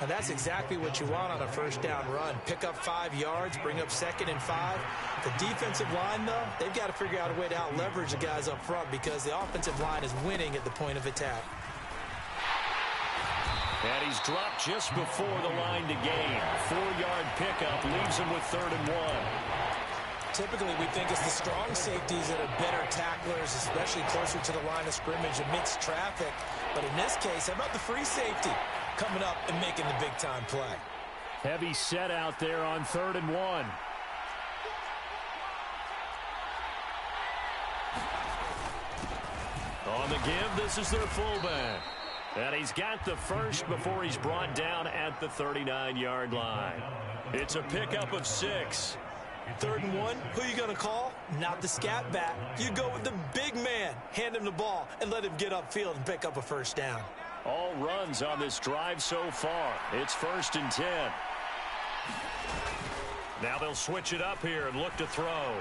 Speaker 2: And that's exactly what you want on a first down run. Pick up 5 yards, bring up 2nd and 5. The defensive line, though, they've got to figure out a way to out-leverage the guys up front because the offensive line is winning at the point of attack.
Speaker 1: And he's dropped just before the line to gain. 4-yard pickup leaves him with 3rd and 1.
Speaker 2: Typically, we think it's the strong safeties that are better tacklers, especially closer to the line of scrimmage amidst traffic. But in this case, how about the free safety coming up and making the big-time play?
Speaker 1: Heavy set out there on 3rd and 1. On the give, this is their fullback. And he's got the first before he's brought down at the 39-yard line. It's a pickup of 6.
Speaker 2: 3rd and 1, who are you going to call? Not the scat back. You go with the big man. Hand him the ball and let him get upfield and pick up a first down.
Speaker 1: All runs on this drive so far. It's 1st and 10. Now they'll switch it up here and look to throw.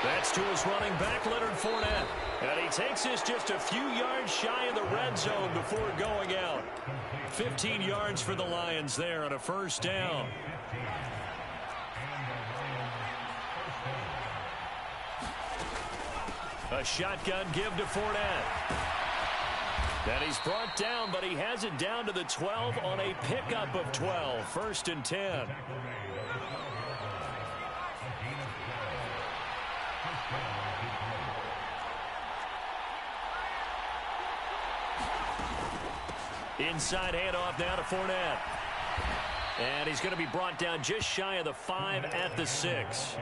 Speaker 1: That's to his running back, Leonard Fournette. And he takes this just a few yards shy of the red zone before going out. 15 yards for the Lions there on a first down. A shotgun give to Fournette. And he's brought down, but he has it down to the 12 on a pickup of 12. 1st and 10. Inside handoff now to Fournette. And he's going to be brought down just shy of the 5 at the 6.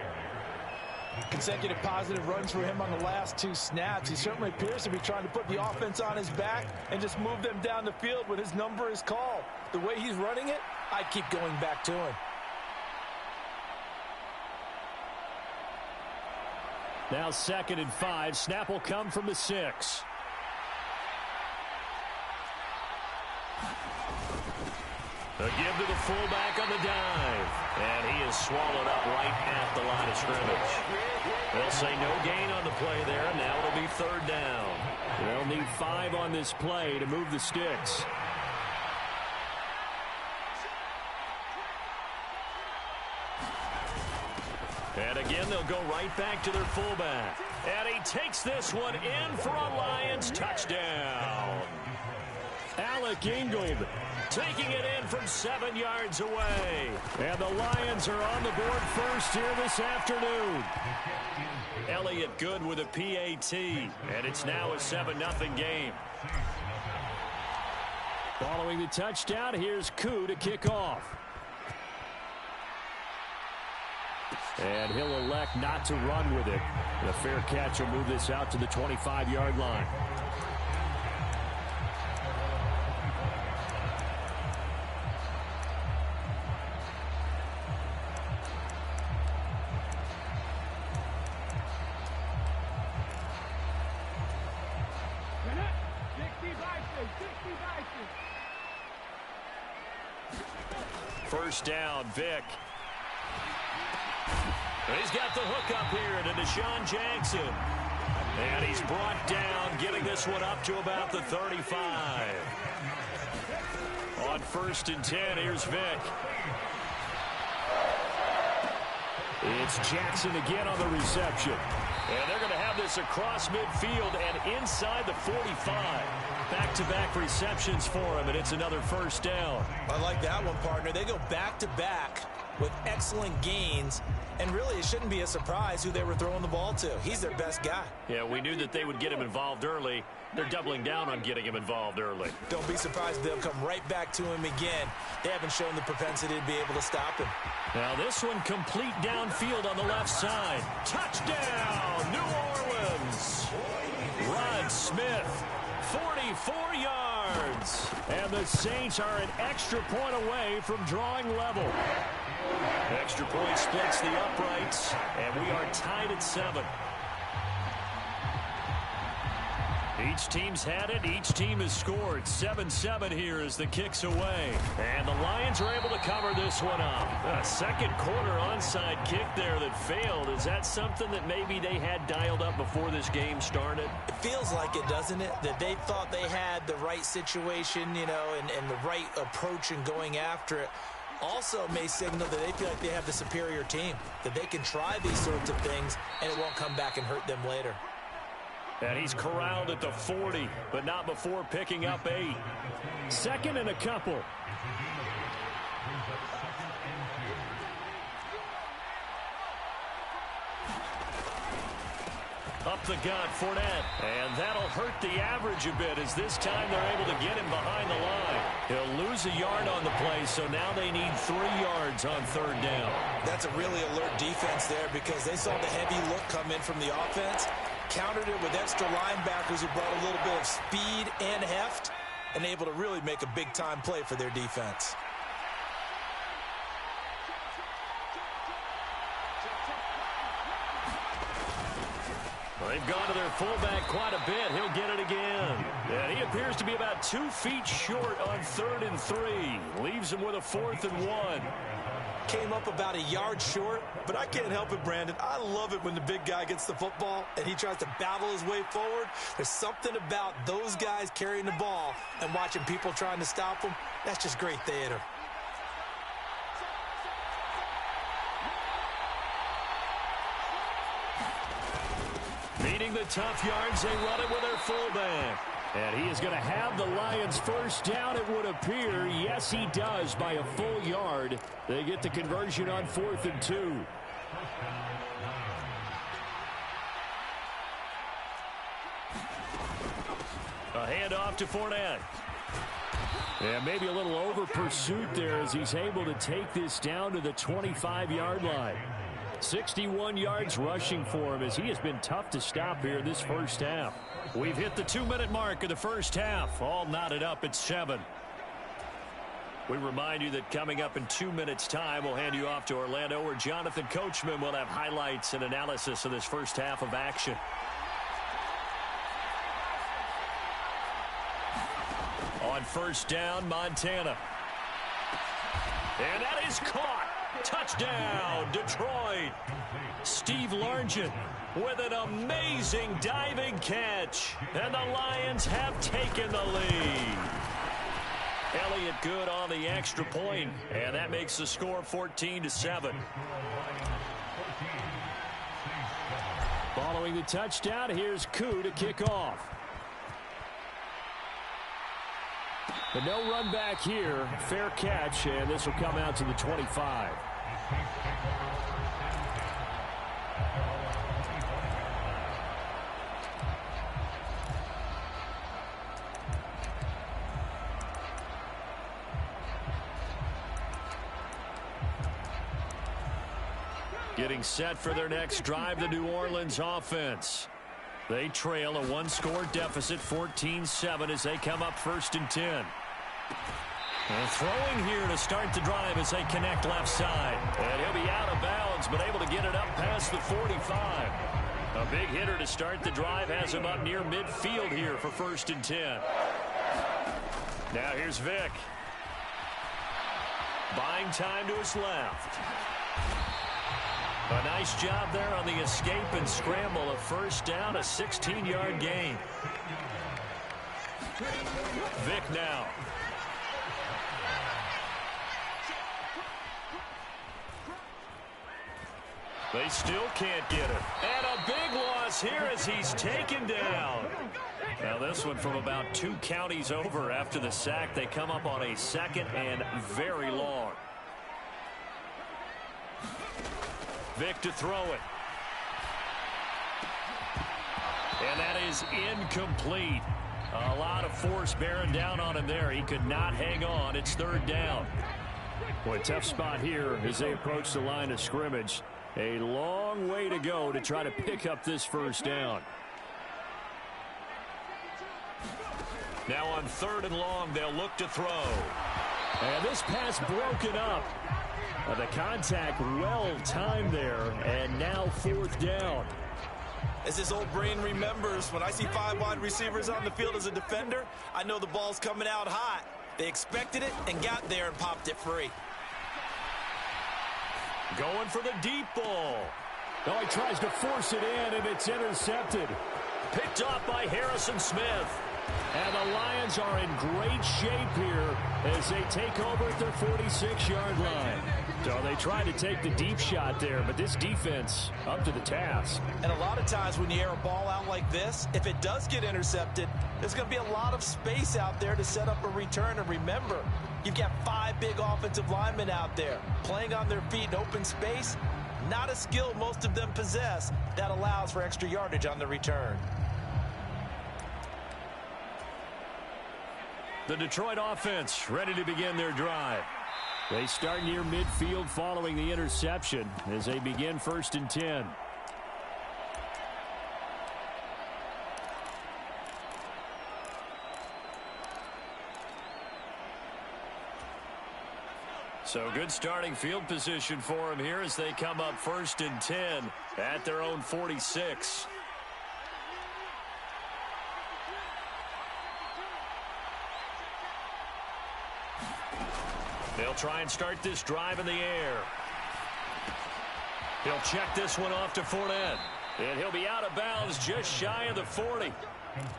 Speaker 3: Consecutive positive runs for him on the last 2 snaps. He certainly appears to be trying to put the offense on his back and just move them down the field when his number is called. The way he's running it, I keep going back to him.
Speaker 1: Now 2nd and 5. Snap will come from the 6. A give to the fullback on the dive. And he is swallowed up right at the line of scrimmage. They'll say no gain on the play there, and now it'll be 3rd down. They'll need 5 on this play to move the sticks. And again, they'll go right back to their fullback. And he takes this one in for a Lions touchdown. Alec Ingold taking it in from 7 yards away. And the Lions are on the board first here this afternoon. Elliott Good with a PAT. And it's now a 7-0 game. Following the touchdown, here's Koo to kick off. And he'll elect not to run with it. The fair catch will move this out to the 25-yard line. First down, Vick. He's got the hook up here to Deshaun Jackson. And he's brought down, getting this one up to about the 35. On 1st and 10, here's Vick. It's Jackson again on the reception. And they're going to have this across midfield and inside the 45. Back-to-back receptions for him, and it's another first down.
Speaker 2: I like that one, partner. They go back-to-back with excellent gains, and really it shouldn't be a surprise who they were throwing the ball to. He's their best guy.
Speaker 1: Yeah, we knew that they would get him involved early. They're doubling down on getting him involved early.
Speaker 2: Don't be surprised if they'll come right back to him again. They haven't shown the propensity to be able to stop him.
Speaker 1: Now this one complete downfield on the left side. Touchdown, New Orleans. Rod Smith, 44 yards. And the Saints are an extra point away from drawing level. Extra point splits the uprights, and we are tied at 7. Each team's had it. Each team has scored. 7-7 here as the kick's away. And the Lions are able to cover this one up. A second quarter onside kick there that failed. Is that something that maybe they had dialed up before this game started?
Speaker 2: It feels like it, doesn't it? That they thought they had the right situation, you know, and the right approach in going after it. Also may signal that they feel like they have the superior team, that they can try these sorts of things and it won't come back and hurt them later.
Speaker 1: And he's corralled at the 40, but not before picking up 8. Second and a couple. Up the gut, Fournette. And that'll hurt the average a bit as this time they're able to get him behind the line. He'll lose a yard on the play, so now they need 3 yards on third down.
Speaker 2: That's a really alert defense there because they saw the heavy look come in from the offense, countered it with extra linebackers who brought a little bit of speed and heft, and able to really make a big-time play for their defense.
Speaker 1: They've gone to their fullback quite a bit. He'll get it again. And he appears to be about 2 feet short on 3rd and 3. Leaves him with a 4th and 1.
Speaker 2: Came up about a yard short, but I can't help it, Brandon. I love it when the big guy gets the football and he tries to battle his way forward. There's something about those guys carrying the ball and watching people trying to stop them. That's just great theater.
Speaker 1: Beating the tough yards, they run it with their fullback. And he is going to have the Lions first down, it would appear. Yes, he does by a full yard. They get the conversion on 4th and 2. A handoff to Fournette. And maybe a little over pursuit there as he's able to take this down to the 25-yard line. 61 yards rushing for him as he has been tough to stop here in this first half. We've hit the 2-minute mark of the first half. All knotted up at 7. We remind you that coming up in 2 minutes' time, we'll hand you off to Orlando, where Jonathan Coachman will have highlights and analysis of this first half of action. On first down, Montana. And that is caught. Touchdown, Detroit. Steve Largent with an amazing diving catch. And the Lions have taken the lead. Elliott good on the extra point, and that makes the score 14-7. Following the touchdown, here's Koo to kick off. But no run back here. Fair catch, and this will come out to the 25. Getting set for their next drive, the New Orleans offense. They trail a 1-score deficit, 14-7, as they come up 1st and 10. And throwing here to start the drive as they connect left side. And he'll be out of bounds, but able to get it up past the 45. A big hitter to start the drive has him up near midfield here for 1st and 10. Now here's Vick. Buying time to his left. A nice job there on the escape and scramble. A first down, a 16-yard gain. Vick now. They still can't get it. And a big loss here as he's taken down. Now this one from about 2 counties over after the sack. They come up on a 2nd and very long. Vick to throw it. And that is incomplete. A lot of force bearing down on him there. He could not hang on. It's third down. Boy, tough spot here as they approach the line of scrimmage. A long way to go to try to pick up this first down. Now on third and long, they'll look to throw. And this pass broken up. The contact well timed there, and now fourth down.
Speaker 3: As his old brain remembers, when I see 5 wide receivers on the field as a defender, I know the ball's coming out hot. They expected it and got there and popped it free.
Speaker 1: Going for the deep ball. Oh, he tries to force it in, and it's intercepted. Picked off by Harrison Smith. And the Lions are in great shape here as they take over at their 46-yard line. So they tried to take the deep shot there, but this defense up to the task.
Speaker 3: And a lot of times when you air a ball out like this, if it does get intercepted, there's going to be a lot of space out there to set up a return. And remember, you've got 5 big offensive linemen out there playing on their feet in open space. Not a skill most of them possess that allows for extra yardage on the return.
Speaker 1: The Detroit offense ready to begin their drive. They start near midfield following the interception as they begin 1st and 10. So good starting field position for them here as they come up 1st and 10 at their own 46. They'll try and start this drive in the air. He'll check this one off to Fournette. And he'll be out of bounds just shy of the 40.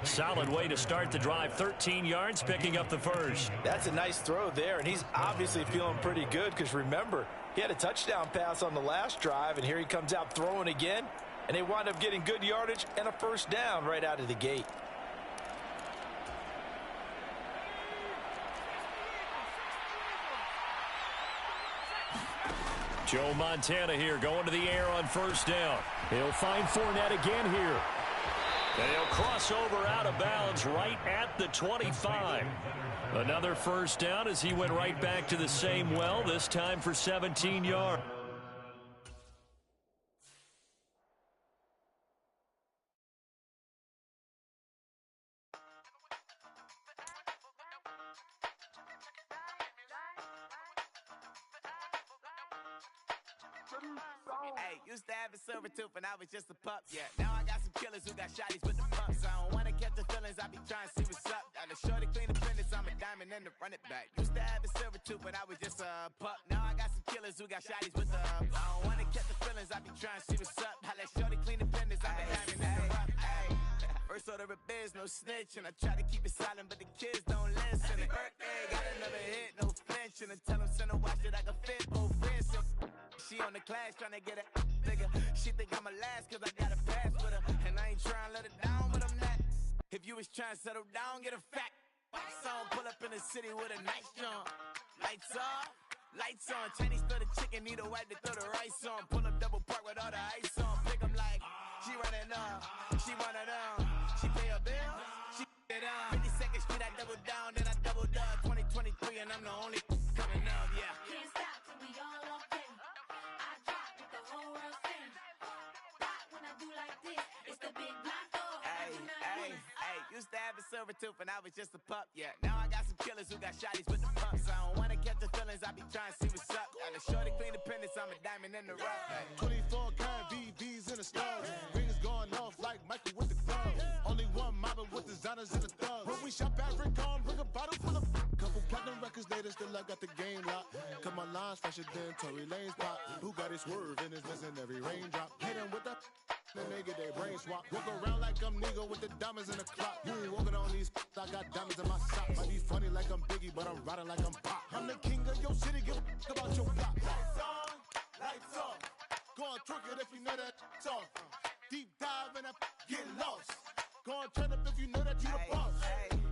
Speaker 1: Solid way to start the drive. 13 yards, picking up the first.
Speaker 3: That's a nice throw there, and he's obviously feeling pretty good because, remember, he had a touchdown pass on the last drive, and here he comes out throwing again, and they wind up getting good yardage and a first down right out of the gate.
Speaker 1: Joe Montana here going to the air on first down. He'll find Fournette again here. And he'll cross over out of bounds right at the 25. Another first down as he went right back to the same well, this time for 17 yards.
Speaker 8: Hey, used to have a silver tooth and I was just a pup, yeah. Now I got some killers who got shotties with the pumps. I don't wanna catch the feelings, I be trying to see what's up. Got a shorty clean the fitness, I'm a diamond and to run it back. Used to have a silver tooth but I was just a pup. Now I got some killers who got shotties with the I don't wanna catch the feelings, I be trying to see what's up. I let shorty clean the fitness, I'm a diamond and to run it. First order of biz, no snitch, and I try to keep it silent, but the kids don't listen. Birthday, got another hit, no flinch, and I tell them send a watch that I can fit both wrists. She on the class trying to get a nigga. She think I'm a last cause I got a pass with her. And I ain't trying to let her down, but I'm not. If you was trying to settle down, get a fact. Song pull up in the city with a nice jump. Lights off, lights on. Chinese throw the chicken, need a wipe to throw the rice on. Pull up double park with all the ice on. Pick 'em like, she running up, she one of them. She pay her bill, she it up. 52nd Street, I double down, then I doubled up. 2023 and I'm the only coming up, yeah.
Speaker 4: Can't stop till we all locked in. I drop with the whole world sing. Block when I do like this, it's the big block door.
Speaker 8: Hey, used to have a silver tooth and I was just a pup, yeah. Now I got some killers who got shotties with the pumps. I don't wanna catch the feelings, I be trying to see what's up. Got a shorty clean the pendants, I'm a diamond in the rough.
Speaker 9: 24 karat VVs in the stars. Rings going off like Michael with the club. Only one mobbing with designers in the thugs. When we shop at Rincon, bring a bottle full of couple platinum records later, still I got the game locked. Cause my lines fresher than Tory Lane's pop. Who got his swerve and is missing every raindrop. Hit him with the then they get their brain swap. Walk around like I'm Nego with the diamonds in the clock. You ain't walking on these I got diamonds in my socks. Might be funny like I'm Biggie, but I'm riding like I'm Pop. I'm the king of your city, give a about your block. Lights on, lights off. Go on, twerk it if you know that off. Deep dive and I get lost. Go on, turn up if you know that you the boss.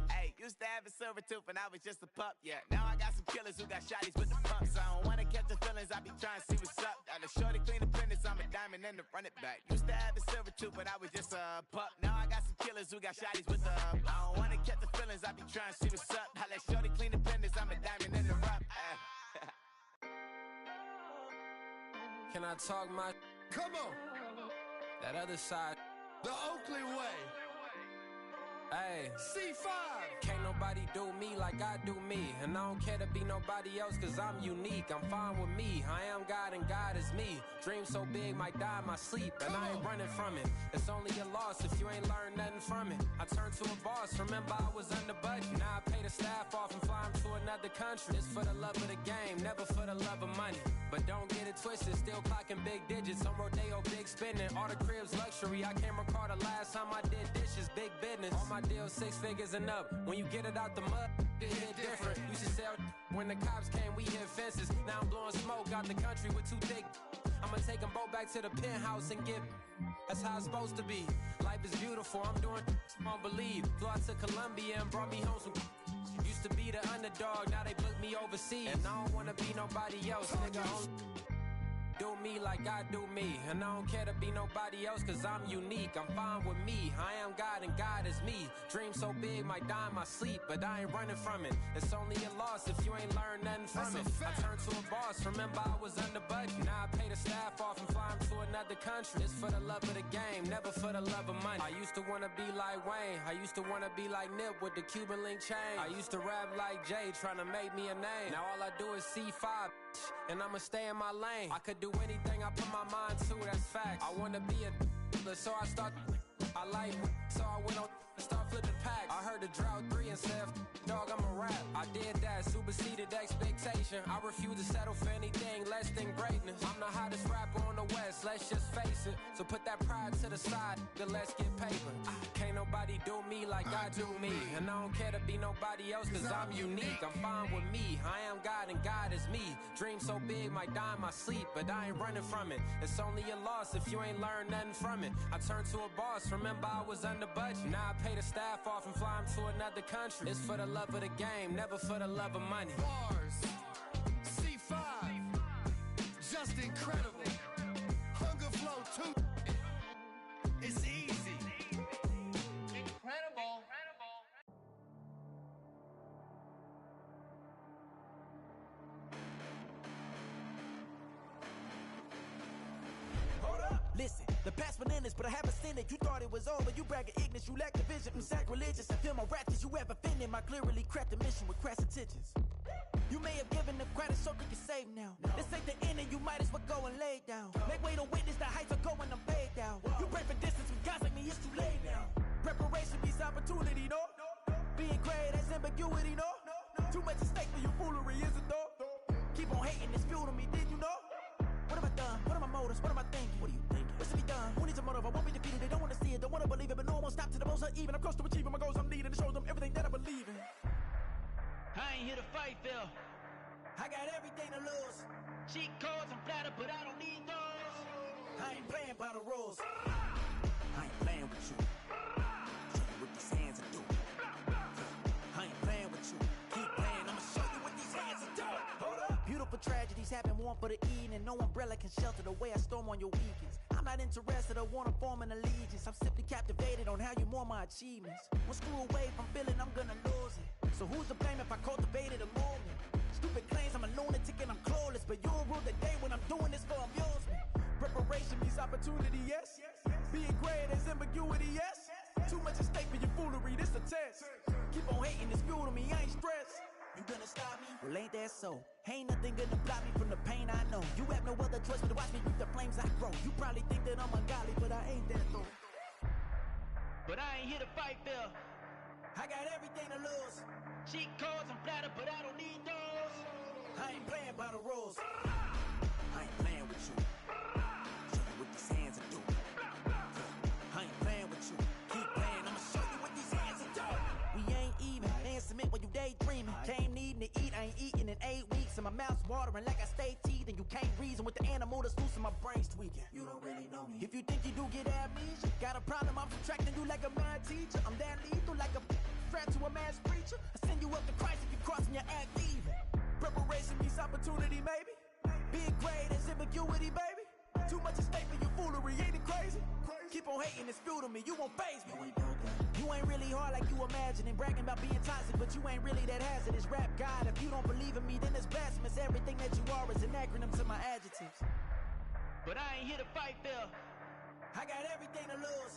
Speaker 8: Hey, used to have a silver tooth and I was just a pup, yeah. Now I got some killers who got shotties with the pumps. I don't wanna catch the feelings, I be trying to see what's up. Got a shorty clean the pendants, I'm a diamond and the run it back. Used to have the silver tooth, but I was just a pup. Now I got some killers who got shotties with the I don't wanna catch the feelings, I be trying to see what's up. I let shorty clean the pendants, I'm a diamond in the rough.
Speaker 6: Can I talk my?
Speaker 10: Come on.
Speaker 6: That other side.
Speaker 10: The Oakley way.
Speaker 6: Hey.
Speaker 10: C5.
Speaker 6: Can't nobody do me like I do me. And I don't care to be nobody else cause I'm unique. I'm fine with me. I am God and God is me. Dream so big might die in my sleep. And I ain't running from it. It's only a loss if you ain't learned nothing from it. I turned to a boss. Remember I was under budget. Now I pay the staff off and fly them to another country. It's for the love of the game, never for the love of money. But don't get it twisted. Still clocking big digits. On Rodeo, big spending. All the cribs luxury. I can't recall the last time I did dishes. Big business. All my deals 6 figures and up. When you get it out the mud, it hit different. Used to sell when the cops came, we hit fences. Now I'm blowing smoke out the country with 2 thick. I'ma take them both back to the penthouse and get. That's how it's supposed to be. Life is beautiful. I'm doing won't believe. Flew out to Colombia and brought me home some. Used to be the underdog, now they book me overseas. And I don't wanna be nobody else, nigga. Do me like I do me. And I don't care to be nobody else cause I'm unique. I'm fine with me. I am God and God is me. Dream so big might die in my sleep, but I ain't running from it. It's only a loss if you ain't learned nothing from it. I turned to a boss. Remember I was under budget. Now I pay the staff off and fly them to another country. It's for the love of the game, never for the love of money. I used to wanna be like Wayne. I used to wanna be like Nip with the Cuban link chain. I used to rap like Jay, trying to make me a name. Now all I do is C5, and I'ma stay in my lane. I could do anything I put my mind to, that's facts. I wanna be a so I start. I like so I went on and start flipping packs. I heard the drought 3 and said, dog, I'm a rap. I did that, superseded expectation. I refuse to settle for anything less than greatness. I'm the hottest rapper on the West, let's just face it. So put that pride to the side, then let's get paper. Can't nobody do me like I do me. And I don't care to be nobody else cause I'm unique. I'm fine with me, I am God and God is me. Dream so big might die in my sleep, but I ain't running from it. It's only a loss if you ain't learned nothing from it. I turned to a boss, remember I was under budget. Now I pay the staff off and fly them to another country. It's for the love of the game, never for the love of money.
Speaker 10: Bars. C5. Just incredible. Hunger Flow 2. It's easy. Incredible.
Speaker 8: Hold up. Listen, the past bananas, but I haven't seen it. You thought it was over, you bragging ignorance, you lack the vision. I'm sacrilegious, I feel my raptors, you ever offended my clearly crafted mission with crass intentions. You may have given them credit so they can save now. This ain't the end and you might as well go and lay down. Make way to witness the heights are going, I'm paid down. You pray for distance with guys like me, it's too late now. Preparation means opportunity, no? Being great has ambiguity, no? Too much at stake for your foolery, is it though? Keep on hating, it's fuel to me, did you know? What have I done? What are my motives? What am I thinking? What are you thinking? What's to be done? Who needs a motive? I won't be defeated. They don't want to see it, don't want to believe it, but no one won't stop to the most I even. I'm close to achieving my goals. I'm leading to show them everything that I believe in.
Speaker 11: I ain't here to fight, Phil.
Speaker 8: I got everything to lose.
Speaker 11: Cheat codes, I'm flattered, but I don't need those.
Speaker 8: I ain't playing by the rules. I ain't playing with you. Show you what these hands are doing. I ain't playing with you. Keep playing, I'ma show you what these hands are doing. Hold up. Beautiful tragedies happen, one for the evening. No umbrella can shelter the way I storm on your weekends. I'm not interested, I wanna form an allegiance. I'm simply captivated on how you more my achievements. One screw away from feeling I'm gonna lose it. So who's to blame if I cultivated a moment? Stupid claims I'm a lunatic and I'm clueless, but you'll rule the day when I'm doing this for amusement. Preparation means opportunity, yes. Being great is ambiguity, yes. Too much at stake for your foolery, this a test. Keep on hating, it's fuel to me, I ain't stressed. You gonna stop me? Well, ain't that so? Ain't nothing gonna block me from the pain I know. You have no other choice but to watch me reap the flames I grow. You probably think that I'm ungodly, but I ain't that though.
Speaker 11: But I ain't here to fight, Phil.
Speaker 8: I got everything to lose.
Speaker 11: Cheat codes, I'm flattered, but I don't need those.
Speaker 8: I ain't playing by the rules. I ain't playing with you. Show you what these hands are doing. I ain't playing with you. Keep playing, I'ma show you what these hands are doing. We ain't even. Man, submit when you daydreaming. Came needing to eat, I ain't eating in 8 weeks. And my mouth's watering like I stay teeth. And you can't reason with the animal that's loose and my brain's tweaking. You don't really know me. If you think you do get amnesia, got a problem, I'm subtracting you like a mad teacher. I'm that lethal like a threat to a mass preacher. I send you up to Christ if you crossing your act even. Preparation means opportunity, maybe. Being great is ambiguity, baby. Too much at stake for your fool.
Speaker 12: foolery, ain't it crazy? Keep on hating, it's fuel to me, you won't faze me. You ain't really hard like you imagining, bragging about being toxic, but you ain't really that hazardous. Rap God, if you don't believe in me, then it's blasphemous. Everything that you are is an acronym to my adjectives.
Speaker 11: But I ain't here to fight fair.
Speaker 12: I got everything to lose.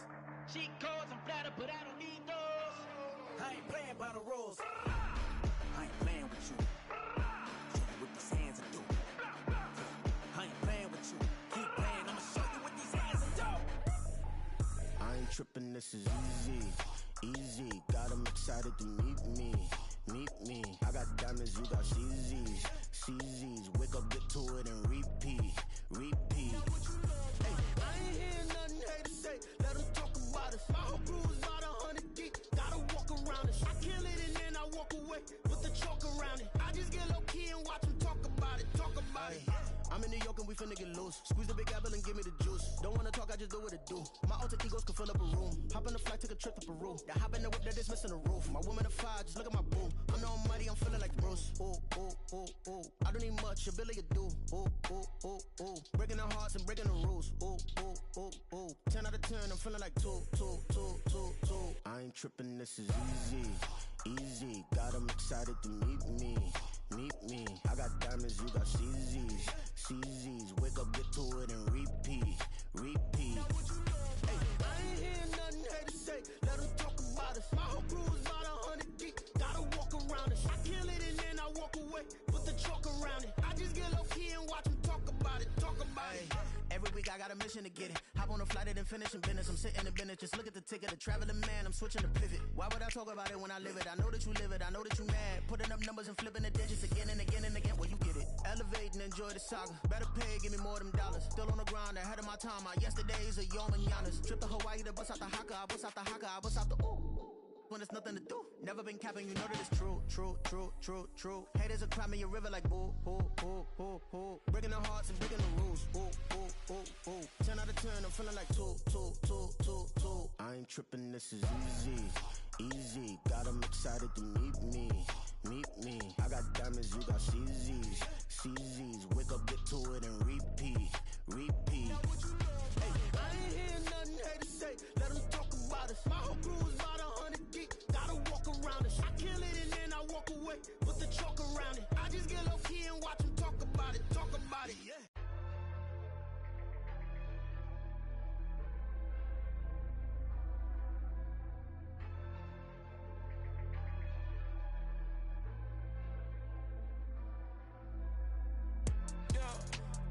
Speaker 11: Cheat codes, I'm flattered, but I don't need those.
Speaker 12: I ain't playing by the rules. I ain't playing with you. Show you what these hands will do. I ain't playing with you. Keep playing, I'ma show you what these hands will do.
Speaker 13: I ain't tripping, this is easy, easy. Got 'em excited to meet me, meet me. I got diamonds, you got CZs, CZs. Wake up, get to it, and repeat, repeat.
Speaker 8: Hey, I ain't hear nothing haters say. Let 'em talk about us. My whole crew is about 100 deep. Gotta walk around us. I kill it and then I walk away with the chalk around it. I just get low key and watch 'em talk about it, talk about it.
Speaker 13: I'm in New York and we finna get loose. Squeeze the big apple and give me the juice. Don't wanna talk, I just do what it do. My alter egos can fill up a room. Hop on the flight, take a trip to Peru. That hop in the whip that is missing the roof. My woman a fire, just look at my boo. I'm the almighty, I'm feeling like Bruce. Ooh, ooh, ooh, ooh. I don't need much, a Billy a do. Ooh, ooh, ooh, ooh. Breaking the hearts and breaking the rules. Ooh, ooh, ooh, ooh. 10 out of 10, I'm feeling like 2, 2, 2, 2, 2. I ain't tripping, this is easy, easy. Got 'em excited to meet me, meet me. I got diamonds, you got CZs, CZs. Wake up, get to it, and repeat, repeat.
Speaker 8: Hey, I ain't hear nothing haters say. Let 'em talk about us. My whole crew is about 100 deep. Gotta walk around us. I kill it and then I walk away. Put the chalk around it. I just get low key and watch 'em talk about it. Talk about it.
Speaker 13: Every week I got a mission to get it. Hop on a flight and finish in business. I'm sitting in business, just look at the ticket. A traveling man, I'm switching to pivot. Why would I talk about it when I live it? I know that you live it, I know that you mad. Putting up numbers and flipping the digits again and again and again. Well, you get it. Elevate and enjoy the saga. Better pay, give me more of them dollars. Still on the grind, ahead of my time. My yesterdays are your mananas. Trip to Hawaii to bust out the haka. I bust out the haka, I bust out the ooh. When there's nothing to do. Never been capping, you know that it's true, true, true, true, true. Haters are climbing your river like boo, boo, boo, boo, boo. Breaking the hearts and breaking the rules. Ooh, ooh, ooh, ooh. 10 out of 10, I'm feeling like 2, 2, 2, 2, 2. I ain't tripping, this is easy, easy. Got 'em excited to meet me, meet me. I got diamonds, you got CZs, CZs. Wake up, get to it, and repeat, repeat.
Speaker 8: Hey, I ain't hear nothing haters say. Let 'em talk about us. My whole crew is about 100 deep. Gotta walk around us. I kill it and then I walk away. Put the chalk around it. I just get low key and watch 'em talk about it. Talk about it, yeah.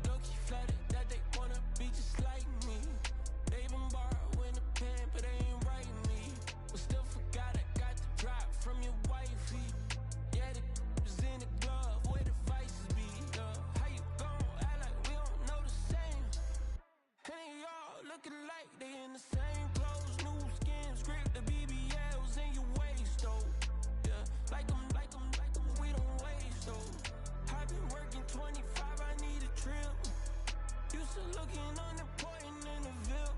Speaker 6: Low-key flattered that they wanna be just like me. They been borrowing a pen, but they ain't writing me. But still forgot I got the drop from your wifey. Yeah, the was in the glove, where the vices be. How you gon' act like we don't know the same? And y'all looking like they in the same clothes, new skin, script, the BBLs in your waist, though. Yeah, like them, we don't waste, though. I've been working 25, I need a trip. Used to looking unimportant in the Ville.